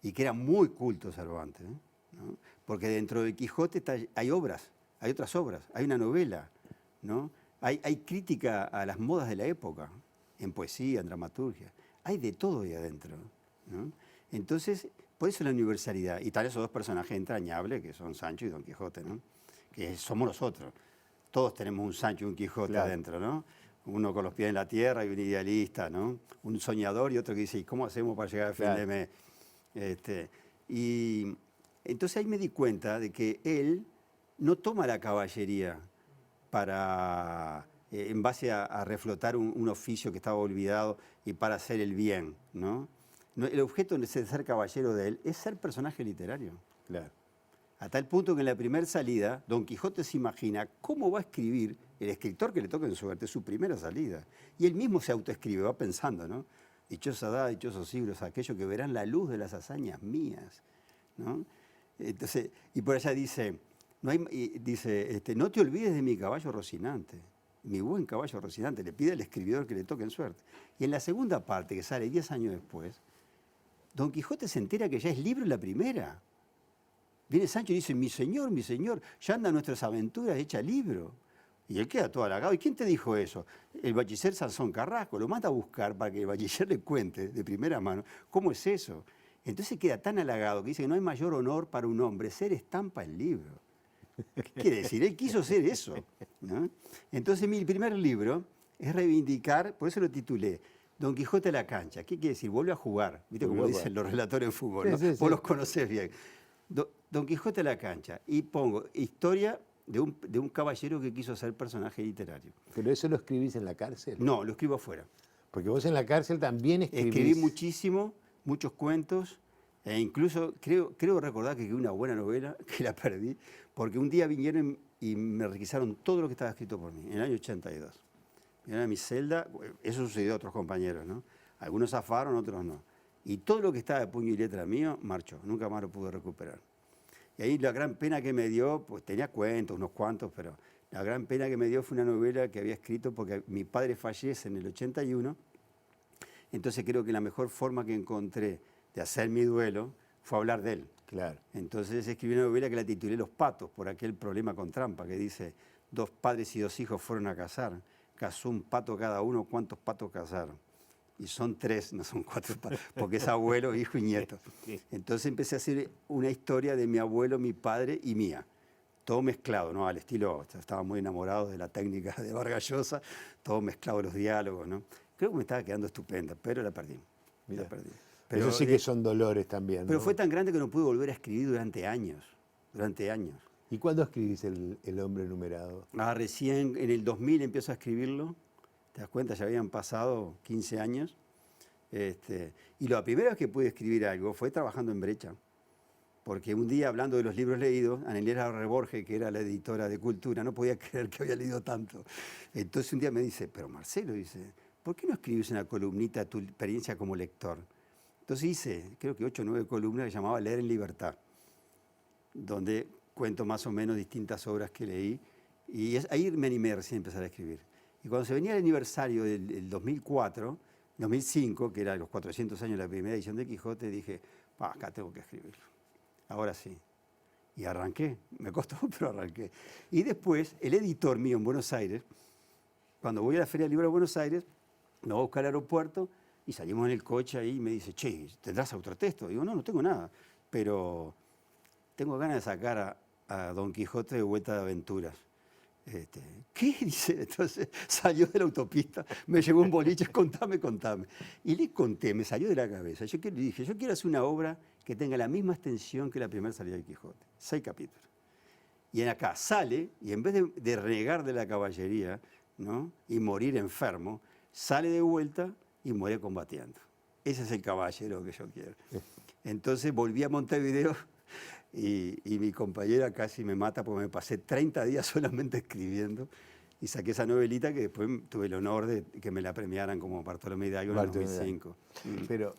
y que era muy culto Cervantes, ¿no? Porque dentro del Quijote hay obras, hay otras obras, hay una novela, ¿no? Hay crítica a las modas de la época, en poesía, en dramaturgia, hay de todo ahí adentro, ¿no? Entonces, por eso la universalidad, y tal esos 2 personajes entrañables, que son Sancho y Don Quijote, ¿no? Que somos nosotros, todos tenemos un Sancho y un Quijote claro. adentro, ¿no? Uno con los pies en la tierra y un idealista, ¿no? Un soñador y otro que dice, ¿y cómo hacemos para llegar al fin de mes? Y entonces ahí me di cuenta de que él no toma la caballería para, en base a reflotar un oficio que estaba olvidado y para hacer el bien, ¿no? El objeto de ser caballero de él es ser personaje literario. Claro. A tal punto que en la primera salida, Don Quijote se imagina cómo va a escribir el escritor que le toque en suerte su primera salida. Y él mismo se autoescribe, va pensando, ¿no? Dichosa edad, dichosos siglos, aquellos que verán la luz de las hazañas mías, ¿no? Entonces, y por allá dice, no te olvides de mi caballo Rocinante, mi buen caballo Rocinante, le pide al escribidor que le toque en suerte. Y en la segunda parte, que sale 10 años después, Don Quijote se entera que ya es libro en la primera. Viene Sancho y dice, mi señor, ya andan nuestras aventuras hecha libro. Y él queda todo halagado. ¿Y quién te dijo eso? El bachiller Sansón Carrasco. Lo manda a buscar para que el bachiller le cuente de primera mano cómo es eso. Entonces queda tan halagado que dice que no hay mayor honor para un hombre ser estampa el libro. ¿Qué quiere decir? Él quiso ser eso, ¿no? Entonces mi primer libro es reivindicar, por eso lo titulé, Don Quijote a la cancha. ¿Qué quiere decir? Vuelve a jugar. ¿Viste cómo dicen los relatores de fútbol? ¿No? Sí, sí, Vos sí. los conocés bien. Don Quijote a la cancha. Y pongo historia de un caballero que quiso ser personaje literario. ¿Pero eso lo escribís en la cárcel? No, lo escribo afuera. Porque vos en la cárcel también escribís. Escribí muchísimo, muchos cuentos, e incluso creo recordar que una buena novela, que la perdí, porque un día vinieron y me requisaron todo lo que estaba escrito por mí, en el año 82. Vinieron a mi celda, eso sucedió a otros compañeros, ¿no? Algunos zafaron, otros no. Y todo lo que estaba de puño y letra mío marchó, nunca más lo pude recuperar. Y ahí la gran pena que me dio, pues tenía cuentos, unos cuantos, pero la gran pena que me dio fue una novela que había escrito porque mi padre fallece en el 81, entonces creo que la mejor forma que encontré de hacer mi duelo fue hablar de él. Claro. Entonces escribí una novela que la titulé Los patos, por aquel problema con trampa, que dice, 2 padres y 2 hijos fueron a cazar, cazó un pato cada uno, ¿cuántos patos cazaron? Y son 3, no son 4 patos, porque es abuelo, hijo y nieto. Entonces empecé a hacer una historia de mi abuelo, mi padre y mía. Todo mezclado, ¿no? Al estilo, estaba muy enamorado de la técnica de Vargas Llosa, todo mezclado, los diálogos, ¿no? Creo que me estaba quedando estupenda, pero la perdí. Mirá. La perdí. Pero eso sí que son dolores también, Pero ¿no? fue tan grande que no pude volver a escribir durante años. ¿Y cuándo escribís El hombre numerado? Recién en el 2000 empiezo a escribirlo. ¿Te das cuenta? Ya habían pasado 15 años. Y la primera vez que pude escribir algo fue trabajando en Brecha. Porque un día, hablando de los libros leídos, Anelera Reborge, que era la editora de Cultura, no podía creer que había leído tanto. Entonces un día me dice, pero Marcelo, dice, ¿por qué no escribes una columnita tu experiencia como lector? Entonces hice, creo que 8 o 9 columnas que llamaba Leer en Libertad, donde cuento más o menos distintas obras que leí. Y ahí me animé recién a empezar a escribir. Y cuando se venía el aniversario del 2004, 2005, que era los 400 años de la primera edición de Quijote, dije, acá tengo que escribirlo. Ahora sí. Y arranqué. Me costó, pero arranqué. Y después, el editor mío en Buenos Aires, cuando voy a la Feria del Libro de Buenos Aires, me va a buscar al aeropuerto y salimos en el coche ahí y me dice, che, ¿tendrás autotexto? Digo, no tengo nada, pero tengo ganas de sacar a Don Quijote de vuelta de aventuras. ¿Qué? Dice, entonces salió de la autopista, me llevó un boliche, contame. Y le conté, me salió de la cabeza. Le dije, yo quiero hacer una obra que tenga la misma extensión que la primera salida de Quijote, 6 capítulos. Y en acá sale, y en vez de renegar de la caballería, ¿no? Y morir enfermo, sale de vuelta y muere combatiendo. Ese es el caballero que yo quiero. Entonces volví a Montevideo. Y mi compañera casi me mata porque me pasé 30 días solamente escribiendo y saqué esa novelita que después tuve el honor de que me la premiaran como Bartolomé Hidalgo en el 2005. Pero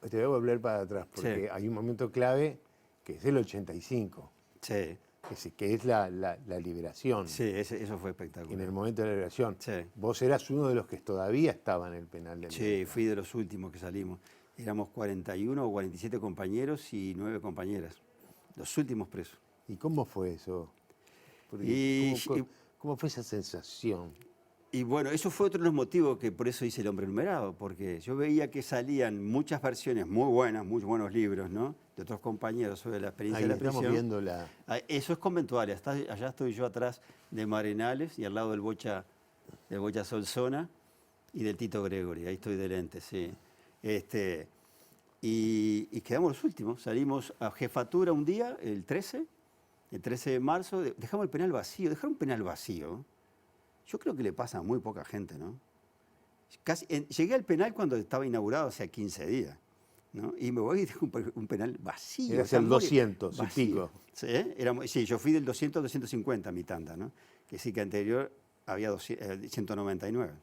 te voy a volver para atrás porque Sí. hay un momento clave que es el 85, Sí, que es la liberación. sí, eso fue espectacular. En el momento de la liberación. Sí. Vos eras uno de los que todavía estaba en el penal de Sí, Libertad. fui de los últimos que salimos. Éramos 41 o 47 compañeros y 9 compañeras. Los últimos presos. ¿Y cómo fue eso? ¿Cómo fue esa sensación? Y bueno, eso fue otro de los motivos que por eso hice El hombre numerado, porque yo veía que salían muchas versiones muy buenas, muy buenos libros, ¿no? De otros compañeros sobre la experiencia Ahí de la estamos prisión. viendo la... Eso es Conventuales. Allá estoy yo atrás de Marenales y al lado del Bocha Solsona y del Tito Gregory. Ahí estoy de lente, sí. Y quedamos los últimos. Salimos a jefatura un día, el 13 de marzo. Dejamos el penal vacío. Dejar un penal vacío, yo creo que le pasa a muy poca gente, ¿no? Llegué al penal cuando estaba inaugurado hace 15 días, ¿no? Y me voy y dejo un penal vacío. Era el 200 vacío. y pico. Sí, yo fui del 200 al 250 mi tanda, ¿no? Que sí que anterior había 199.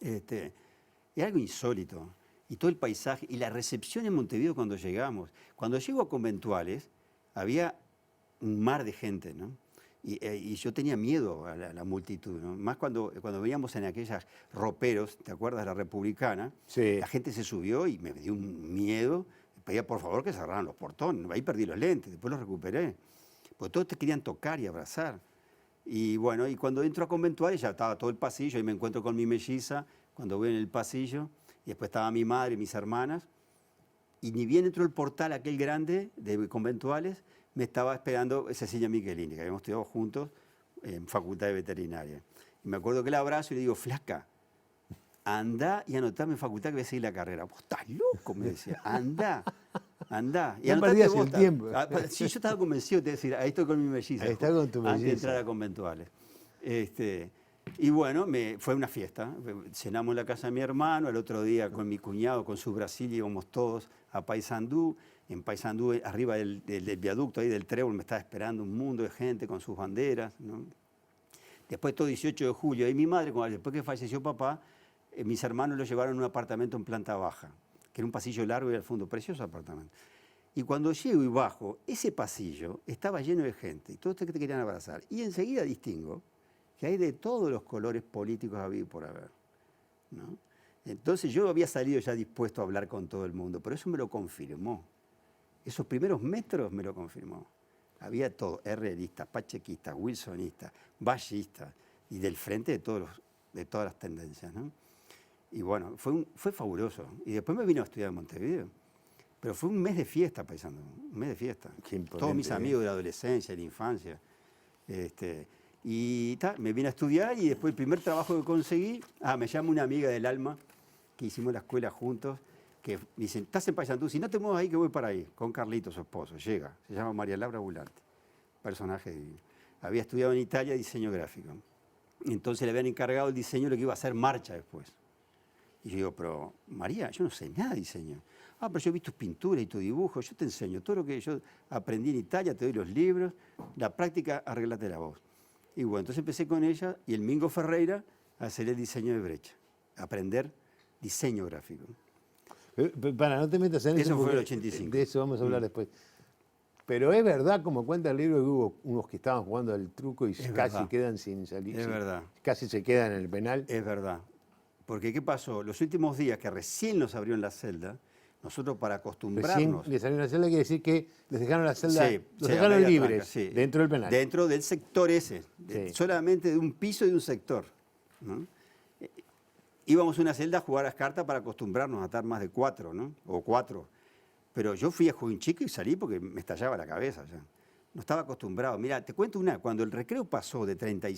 Era algo insólito. Y todo el paisaje, y la recepción en Montevideo cuando llegamos. Cuando llego a Conventuales, había un mar de gente, ¿no? Y yo tenía miedo a la multitud, ¿no? Más cuando veníamos en aquellas roperos, ¿te acuerdas de la Republicana? Sí. La gente se subió y me dio un miedo. Pedía por favor que cerraran los portones. Ahí perdí los lentes, después los recuperé. Porque todos te querían tocar y abrazar. Y bueno, y cuando entro a Conventuales ya estaba todo el pasillo, y me encuentro con mi melliza, cuando voy en el pasillo, y después estaba mi madre y mis hermanas, y ni bien entró el portal aquel grande de Conventuales, me estaba esperando Cecilia Michelini, que habíamos estudiado juntos en Facultad de Veterinaria. Y me acuerdo que la abrazo y le digo, flaca, andá y anotame en facultad que voy a seguir la carrera. Vos estás loco, me decía, andá. Y no perdías el tiempo. Sí, yo estaba convencido de decir, ahí estoy con mi melliza. Ahí está con tu melliza. Antes de entrar a Conventuales. Y bueno, fue una fiesta. Cenamos en la casa de mi hermano, el otro día con mi cuñado, con su Brasil, íbamos todos a Paysandú. En Paysandú, arriba del viaducto, ahí del trébol, me estaba esperando un mundo de gente con sus banderas, ¿no? Después, todo 18 de julio, y mi madre, después que falleció papá, mis hermanos lo llevaron a un apartamento en planta baja, que era un pasillo largo y al fondo, precioso apartamento. Y cuando llego y bajo, ese pasillo estaba lleno de gente, y todos te querían abrazar. Y enseguida distingo que hay de todos los colores políticos habido por haber, ¿no? Entonces yo había salido ya dispuesto a hablar con todo el mundo, pero eso me lo confirmó. Esos primeros metros me lo confirmó. Había todo, herreristas, pachequistas, wilsonistas, vallistas, y del frente de todas las tendencias, ¿no? Y bueno, fue fabuloso. Y después me vino a estudiar en Montevideo. Pero fue un mes de fiesta, paisano, un mes de fiesta. Todos mis amigos de la adolescencia, de la infancia. Me vine a estudiar y después el primer trabajo que conseguí, me llama una amiga del alma, que hicimos la escuela juntos, que me dicen, estás en Paysandú, si no te muevas ahí que voy para ahí, con Carlito, su esposo, llega, se llama María Laura Bulante. personaje divino. Había estudiado en Italia diseño gráfico. Y entonces le habían encargado el diseño de lo que iba a ser Marcha después. Y yo digo, pero María, yo no sé nada de diseño. Ah, pero yo vi tus pinturas y tu dibujo, yo te enseño todo lo que yo aprendí en Italia, te doy los libros, la práctica, arreglate la voz. Y bueno, entonces empecé con ella y el Mingo Ferreira a hacer el diseño de Brecha, a aprender diseño gráfico. Para, no te metas en eso. Eso fue el porque 85. De eso vamos a hablar después. Pero es verdad, como cuenta el libro, que hubo unos que estaban jugando al truco y casi verdad. quedan sin salir. Es verdad. Casi se quedan en el penal. Es verdad. Porque ¿qué pasó? Los últimos días que recién nos abrieron la celda, nosotros para Recién acostumbrarnos... les salieron la celda, quiere decir que les dejaron la celda, Sí, los sí, dejaron a media libres, tranca, sí. dentro del penal. Dentro del sector ese, Sí. solamente de un piso y de un sector, ¿no? Íbamos a una celda a jugar a las cartas para acostumbrarnos a estar más de 4, ¿no? O 4. Pero yo fui a joven chico y salí porque me estallaba la cabeza ya. No estaba acostumbrado. Mira, te cuento una, cuando el recreo pasó de 30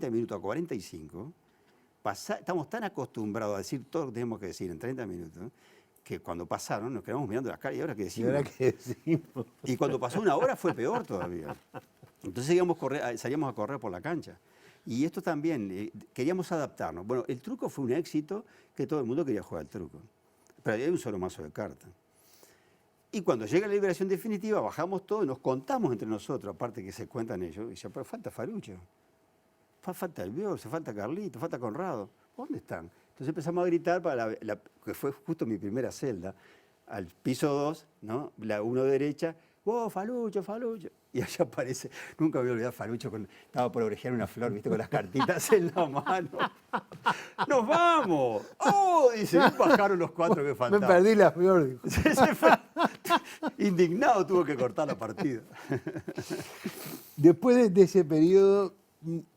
minutos a 45, estamos tan acostumbrados a decir todo lo que tenemos que decir en 30 minutos, que cuando pasaron nos quedamos mirando las caras y ahora qué ¿Y decimos. ahora qué decimos? Y cuando pasó una hora fue peor todavía. Entonces salíamos a correr por la cancha. Y esto también, queríamos adaptarnos. Bueno, el truco fue un éxito, que todo el mundo quería jugar al truco. Pero hay un solo mazo de cartas. Y cuando llega la liberación definitiva, bajamos todo y nos contamos entre nosotros, aparte que se cuentan ellos. Y decía, pero falta Farucho, falta el Biorse, falta Carlito, falta Conrado. ¿Dónde están? Entonces empezamos a gritar, que fue justo mi primera celda, al piso 2, ¿no? La 1 derecha, ¡vos, Falucho, Falucho! Y allá aparece, nunca me voy a olvidar Falucho, estaba por orejear una flor, ¿viste? Con las cartitas en la mano. ¡Nos vamos! ¡Oh! Dice, y bajaron los 4 que Me faltaban. perdí la flor, dijo. Se fue. Indignado tuvo que cortar la partida. Después de ese periodo,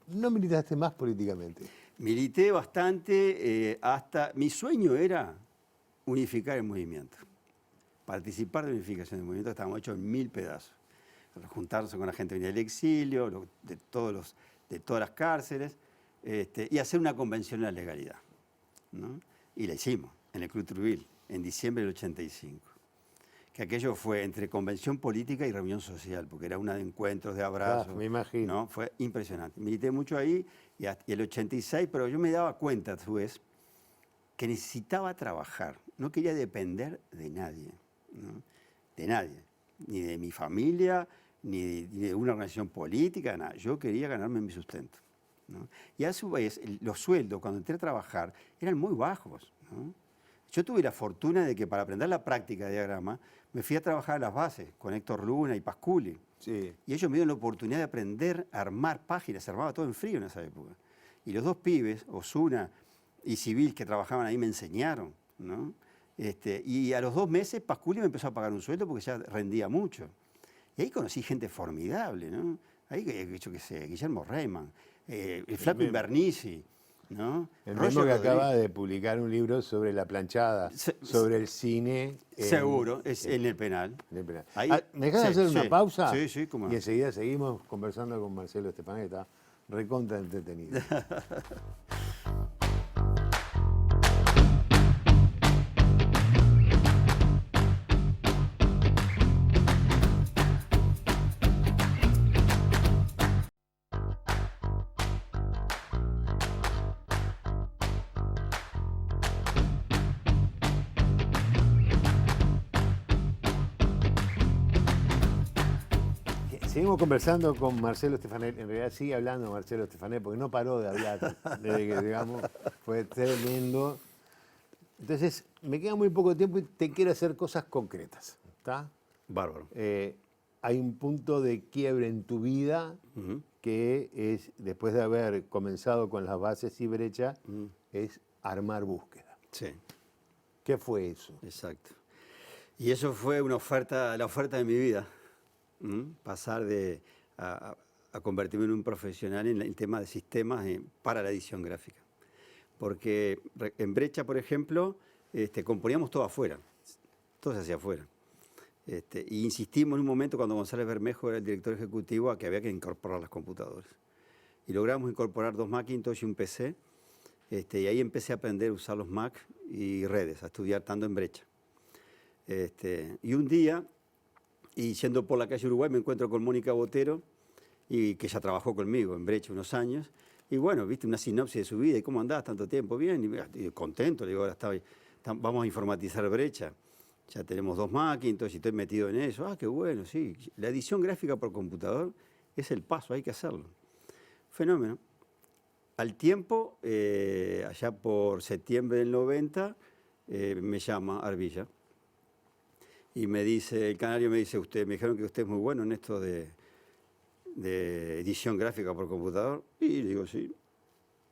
no militaste más políticamente. Milité bastante hasta... Mi sueño era unificar el movimiento. Participar de la unificación del movimiento, que estábamos hechos en 1000 pedazos. Juntarse con la gente que venía del exilio, de todas las cárceles, y hacer una convención de la legalidad, ¿no? Y la hicimos en el Club Truville, en diciembre del 85. Que aquello fue entre convención política y reunión social, porque era una de encuentros, de abrazos. Me imagino. ¿No? Fue impresionante. Milité mucho ahí y el 86, pero yo me daba cuenta, a su vez, que necesitaba trabajar. No quería depender de nadie, ¿no? De nadie. Ni de mi familia, ni de una organización política, nada. Yo quería ganarme mi sustento, ¿no? Y a su vez, los sueldos, cuando entré a trabajar, eran muy bajos, ¿no? Yo tuve la fortuna de que para aprender la práctica de diagrama, me fui a trabajar a las bases con Héctor Luna y Pasculi. Sí. Y ellos me dieron la oportunidad de aprender a armar páginas, se armaba todo en frío en esa época. Y los dos pibes, Osuna y Civil, que trabajaban ahí, me enseñaron, ¿no? Y a los 2 meses Pasculi me empezó a pagar un sueldo porque ya rendía mucho. Y ahí conocí gente formidable, ¿no? Ahí, yo qué sé, Guillermo Reimann, el Flavio Invernizzi, ¿no? El Roger mismo que Rodríguez. acaba de publicar un libro sobre la planchada, sobre el cine. Seguro, es en el penal. En el penal. Ahí- ¿Me dejas sí, hacer una sí. pausa? Sí, sí, cómo no. Y enseguida seguimos conversando con Marcelo Estefanel, que está recontra entretenido. Seguimos conversando con Marcelo Estefanel. En realidad sigue hablando Marcelo Estefanel porque no paró de hablar desde que llegamos. Fue tremendo. Entonces, me queda muy poco tiempo y te quiero hacer cosas concretas. ¿Está? Bárbaro. Hay un punto de quiebre en tu vida Ujú. que es, después de haber comenzado con las bases y brecha, es armar búsqueda. Sí, ¿Qué fue eso? exacto. Y eso fue la oferta de mi vida. Pasar a convertirme en un profesional en el tema de sistemas para la edición gráfica. Porque en Brecha, por ejemplo, componíamos todo afuera, todo se hacía afuera. Y insistimos en un momento cuando González Bermejo era el director ejecutivo a que había que incorporar las computadoras. Y logramos incorporar 2 Macintosh y un PC, y ahí empecé a aprender a usar los Mac y redes, a estudiar tanto en Brecha. Y un día, y yendo por la calle Uruguay, me encuentro con Mónica Botero, y que ya trabajó conmigo en Brecha unos años. Y bueno, viste, una sinopsis de su vida, y cómo andás tanto tiempo, bien, y contento, le digo, ahora vamos a informatizar Brecha. Ya tenemos 2 Macintosh y estoy metido en eso. Ah, qué bueno, sí. La edición gráfica por computador es el paso, hay que hacerlo. Fenómeno. Al tiempo, allá por septiembre del 90, me llama Arbilla y me dice, el canario me dice, me dijeron que usted es muy bueno en esto de edición gráfica por computador. Y le digo, sí,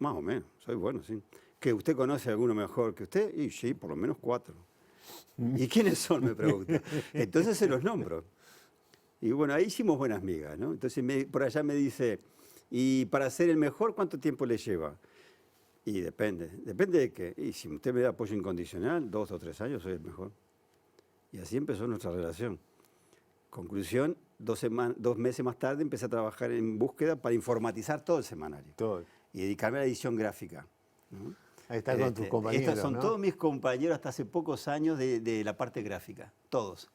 más o menos, soy bueno, sí. ¿Que usted conoce a alguno mejor que usted? Y sí, por lo menos 4. ¿Y quiénes son? Me pregunta. Entonces se los nombro. Y bueno, ahí hicimos buenas migas, ¿no? Entonces por allá me dice, ¿y para ser el mejor cuánto tiempo le lleva? Y depende de qué. Y si usted me da apoyo incondicional, 2 o 3 años soy el mejor. Y así empezó nuestra relación. Conclusión, 2 meses más tarde empecé a trabajar en búsqueda para informatizar todo el semanario. Todo. Y dedicarme a la edición gráfica, ¿no? Ahí está con tus compañeros, Estos son ¿no? todos mis compañeros hasta hace pocos años de la parte gráfica, todos.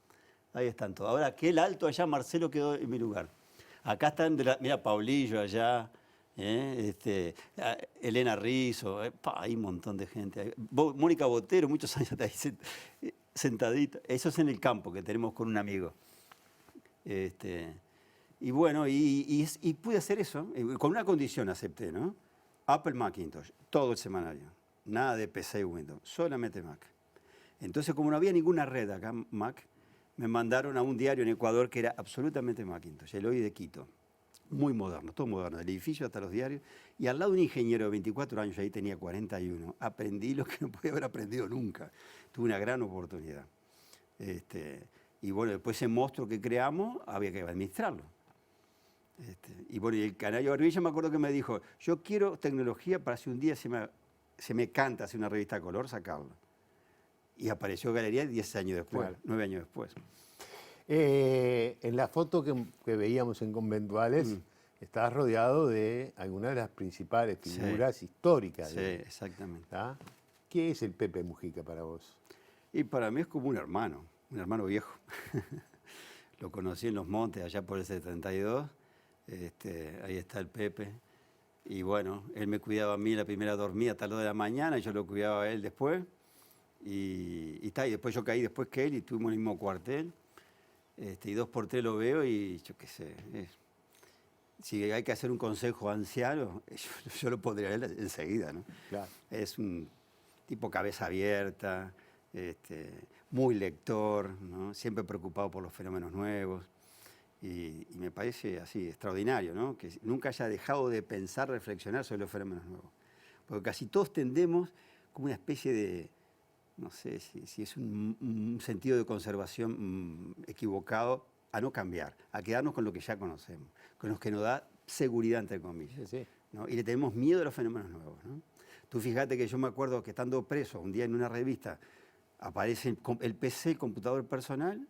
Ahí están todos. Ahora, aquel alto allá, Marcelo quedó en mi lugar. Acá están, mira, Paulillo allá, Elena Rizzo, hay un montón de gente. Mónica Botero, muchos años está ahí sentadita. Eso es en el campo que tenemos con un amigo. Y bueno, y pude hacer eso, con una condición acepté, ¿no? Apple Macintosh, todo el semanario. Nada de PC y Windows, solamente Mac. Entonces, como no había ninguna red acá, Mac, me mandaron a un diario en Ecuador que era absolutamente Macintosh, el Hoy de Quito. Muy moderno, todo moderno, del edificio hasta los diarios. Y al lado de un ingeniero de 24 años, ahí tenía 41, aprendí lo que no podía haber aprendido nunca. Tuve una gran oportunidad. Y bueno, después ese monstruo que creamos, había que administrarlo. Y bueno, y el canario Arbilla me acuerdo que me dijo, yo quiero tecnología para si un día se me canta hacer una revista a color, sacarla. Y apareció Galería 10 años después, claro. 9 años después. En la foto que veíamos en Conventuales, estabas rodeado de algunas de las principales figuras históricas. Sí, exactamente. ¿Ah? ¿Qué es el Pepe Mujica para vos? Y para mí es como un hermano viejo. Lo conocí en Los Montes, allá por el 72. Ahí está el Pepe. Y bueno, él me cuidaba a mí, la primera dormía hasta las 2 de la mañana, y yo lo cuidaba a él después. Y después yo caí después que él y tuvimos el mismo cuartel. Y 2 por 3 lo veo y yo qué sé. Si hay que hacer un consejo anciano, yo lo pondría a él enseguida, ¿no? Claro. Es un tipo cabeza abierta, muy lector, ¿no? Siempre preocupado por los fenómenos nuevos. Y me parece así extraordinario, ¿no? Que nunca haya dejado de pensar, reflexionar sobre los fenómenos nuevos. Porque casi todos tendemos como una especie de, no sé si es un sentido de conservación equivocado, a no cambiar, a quedarnos con lo que ya conocemos, con lo que nos da seguridad, entre comillas. Sí. ¿No? Y le tenemos miedo a los fenómenos nuevos, ¿no? Tú fíjate que yo me acuerdo que estando preso, un día en una revista, aparece el PC, el computador personal,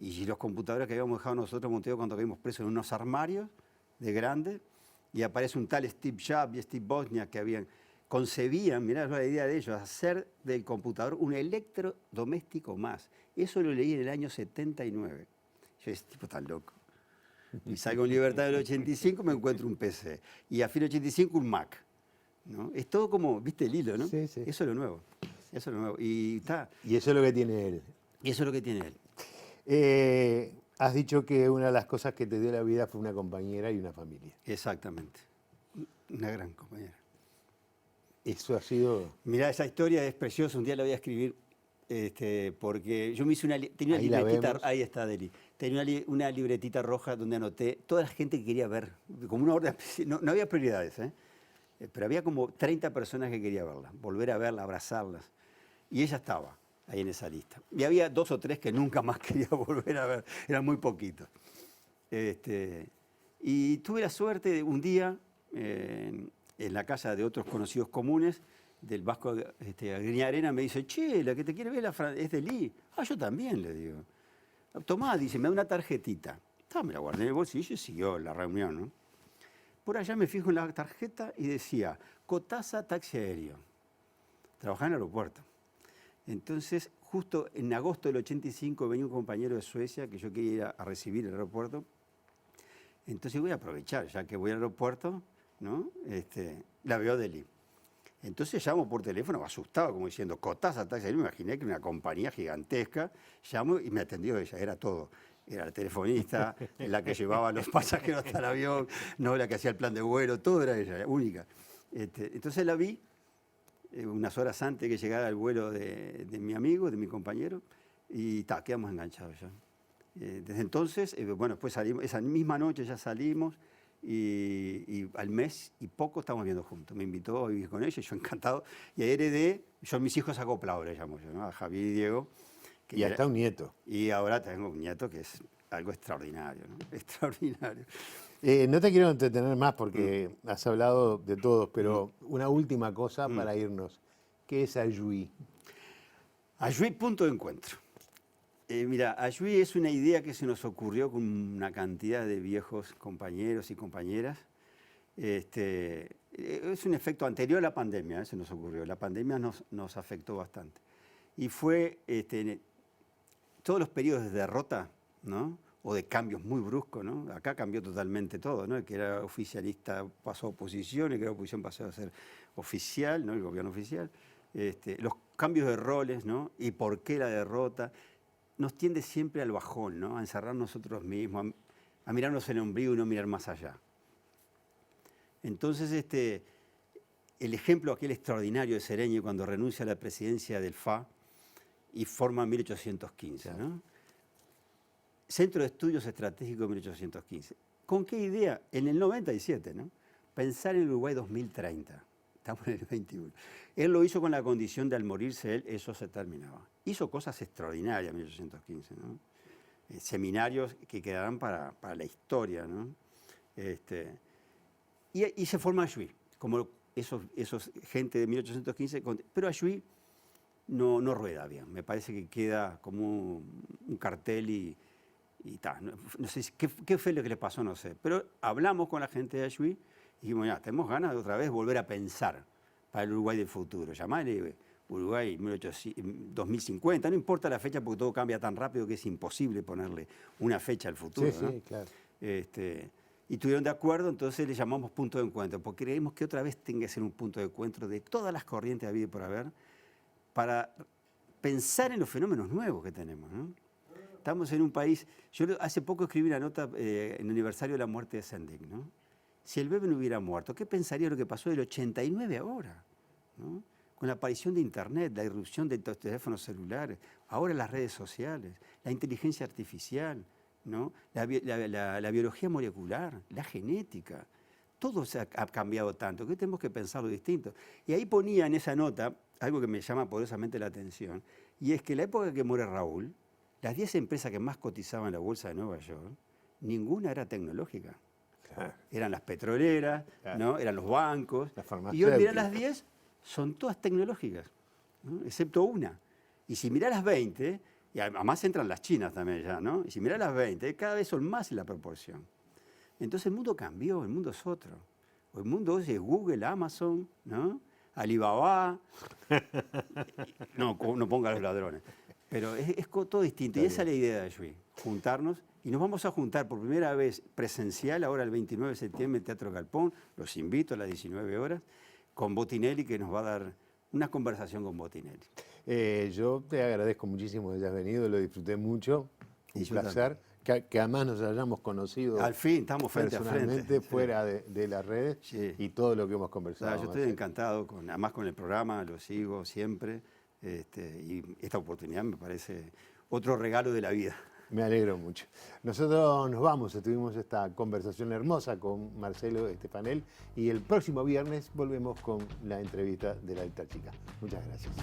y los computadores que habíamos dejado nosotros montados cuando habíamos preso en unos armarios de grandes, y aparece un tal Steve Jobs y Steve Wozniak que concebían, mirá la idea de ellos, hacer del computador un electrodoméstico más. Eso lo leí en el año 79. Yo, ese tipo tan loco. Y salgo en Libertad del 85, me encuentro un PC. Y a fin del 85 un Mac, ¿no? Es todo como, viste el hilo, ¿no? Sí, sí. Eso es lo nuevo. Eso es lo nuevo. Y eso es lo que tiene él. Y eso es lo que tiene él. Has dicho que una de las cosas que te dio la vida fue una compañera y una familia. Exactamente. Una gran compañera. Eso ha sido... Mirá, esa historia es preciosa. Un día la voy a escribir porque yo me hice tenía una Ahí libretita. Ahí está, Deli. Tenía una libretita roja donde anoté toda la gente que quería ver. Como una orden. No había prioridades, pero había como 30 personas que quería verla. Volver a verla, abrazarlas. Y ella estaba ahí en esa lista. Y había 2 o 3 que nunca más quería volver a ver, eran muy poquitos. Y tuve la suerte de un día, en la casa de otros conocidos comunes, del Vasco Agriñarena, me dice, che, la que te quiere ver es de Lee. Ah, yo también, le digo. Tomá, dice, me da una tarjetita. Me la guardé en el bolsillo y siguió la reunión, ¿no? Por allá me fijo en la tarjeta y decía, Cotasa Taxi Aéreo. Trabajaba en el aeropuerto. Entonces, justo en agosto del 85 venía un compañero de Suecia que yo quería ir a recibir al aeropuerto Entonces voy a aprovechar, ya que voy al aeropuerto, ¿no? La veo Deli. Entonces llamo por teléfono, asustado, como diciendo, Cotasa Taxi. Yo me imaginé que era una compañía gigantesca. Llamo y me atendió ella, era todo. Era la telefonista, la que llevaba a los pasajeros hasta el avión, no la que hacía el plan de vuelo, todo era ella, única. Entonces la vi unas horas antes que llegara el vuelo de mi amigo, de mi compañero, y quedamos enganchados ya. Desde entonces, bueno, después salimos, esa misma noche ya salimos, y al mes y poco estamos viviendo juntos. Me invitó a vivir con ella, yo encantado. Y ahí heredé, yo mis hijos acoplados le llamo yo, ¿no? A Javier y Diego. Y hasta un nieto. Y ahora tengo un nieto que es algo extraordinario, ¿no? Extraordinario. No te quiero entretener más porque has hablado de todos, pero una última cosa para irnos. ¿Qué es Ayuí? Ayuí, punto de encuentro. Mira, Ayuí es una idea que se nos ocurrió con una cantidad de viejos compañeros y compañeras. Es un efecto anterior a la pandemia, se nos ocurrió. La pandemia nos afectó bastante. Y fue todos los periodos de derrota, ¿no? O de cambios muy bruscos, ¿no? Acá cambió totalmente todo, ¿no? El que era oficialista pasó a oposición, el que era oposición pasó a ser oficial, ¿no? El gobierno oficial. Los cambios de roles, ¿no? Y por qué la derrota nos tiende siempre al bajón, ¿no? A encerrar nosotros mismos, a mirarnos en el ombligo y no mirar más allá. Entonces, el ejemplo aquel extraordinario de Sereño cuando renuncia a la presidencia del FA y forma 1815, ¿no? Centro de Estudios Estratégicos 1815. ¿Con qué idea? En el 97, ¿no? Pensar en el Uruguay 2030. Estamos en el 21. Él lo hizo con la condición de al morirse él, eso se terminaba. Hizo cosas extraordinarias en 1815, ¿no? Seminarios que quedarán para la historia, ¿no? Y se forma Ayuí, como esos gente de 1815, pero Ayuí no rueda bien. Me parece que queda como un cartel y tal. No sé qué fue lo que le pasó, no sé. Pero hablamos con la gente de Ayuí y dijimos, ya, tenemos ganas de otra vez volver a pensar para el Uruguay del futuro. Llamarle Uruguay 2050, no importa la fecha porque todo cambia tan rápido que es imposible ponerle una fecha al futuro. Sí, ¿no? sí, claro. Y estuvieron de acuerdo, entonces le llamamos punto de encuentro, porque creemos que otra vez tenga que ser un punto de encuentro de todas las corrientes de vida y por haber, para pensar en los fenómenos nuevos que tenemos, ¿no? Estamos en un país, yo hace poco escribí una nota en el aniversario de la muerte de Sendik, ¿no? Si el bebé no hubiera muerto, ¿qué pensaría lo que pasó del 89 ahora? ¿No? Con la aparición de Internet, la irrupción de los teléfonos celulares, ahora las redes sociales, la inteligencia artificial, ¿no? La biología molecular, la genética, todo se ha cambiado tanto que tenemos que pensarlo distinto. Y ahí ponía en esa nota algo que me llama poderosamente la atención, y es que en la época que muere Raúl, las 10 empresas que más cotizaban en la bolsa de Nueva York, ninguna era tecnológica. Claro. Eran las petroleras, Claro. ¿no? Eran los bancos. La Y hoy mirá las 10, son todas tecnológicas, ¿no? Excepto una. Y si mirá las 20, y además entran las chinas también ya, ¿no? Y si mirá las 20, cada vez son más en la proporción. Entonces el mundo cambió, el mundo es otro. El mundo hoy es Google, Amazon, ¿no? Alibaba. No ponga a los ladrones. Pero es todo distinto. Y esa es la idea de Ayuí, juntarnos. Y nos vamos a juntar por primera vez presencial, ahora el 29 de septiembre en Teatro Galpón. Los invito a las 19 horas, con Botinelli, que nos va a dar una conversación con Botinelli. Yo te agradezco muchísimo que hayas venido, lo disfruté mucho. Un Y yo placer. Que además nos hayamos conocido Al fin, estamos frente a personalmente, frente. fuera de las redes, Sí. y todo lo que hemos conversado. Yo estoy encantado, además con el programa, lo sigo siempre. Y esta oportunidad me parece otro regalo de la vida. Me alegro mucho. Nosotros nos vamos, tuvimos esta conversación hermosa con Marcelo Estefanel y el próximo viernes volvemos con la entrevista de la Alta Chica. Muchas gracias.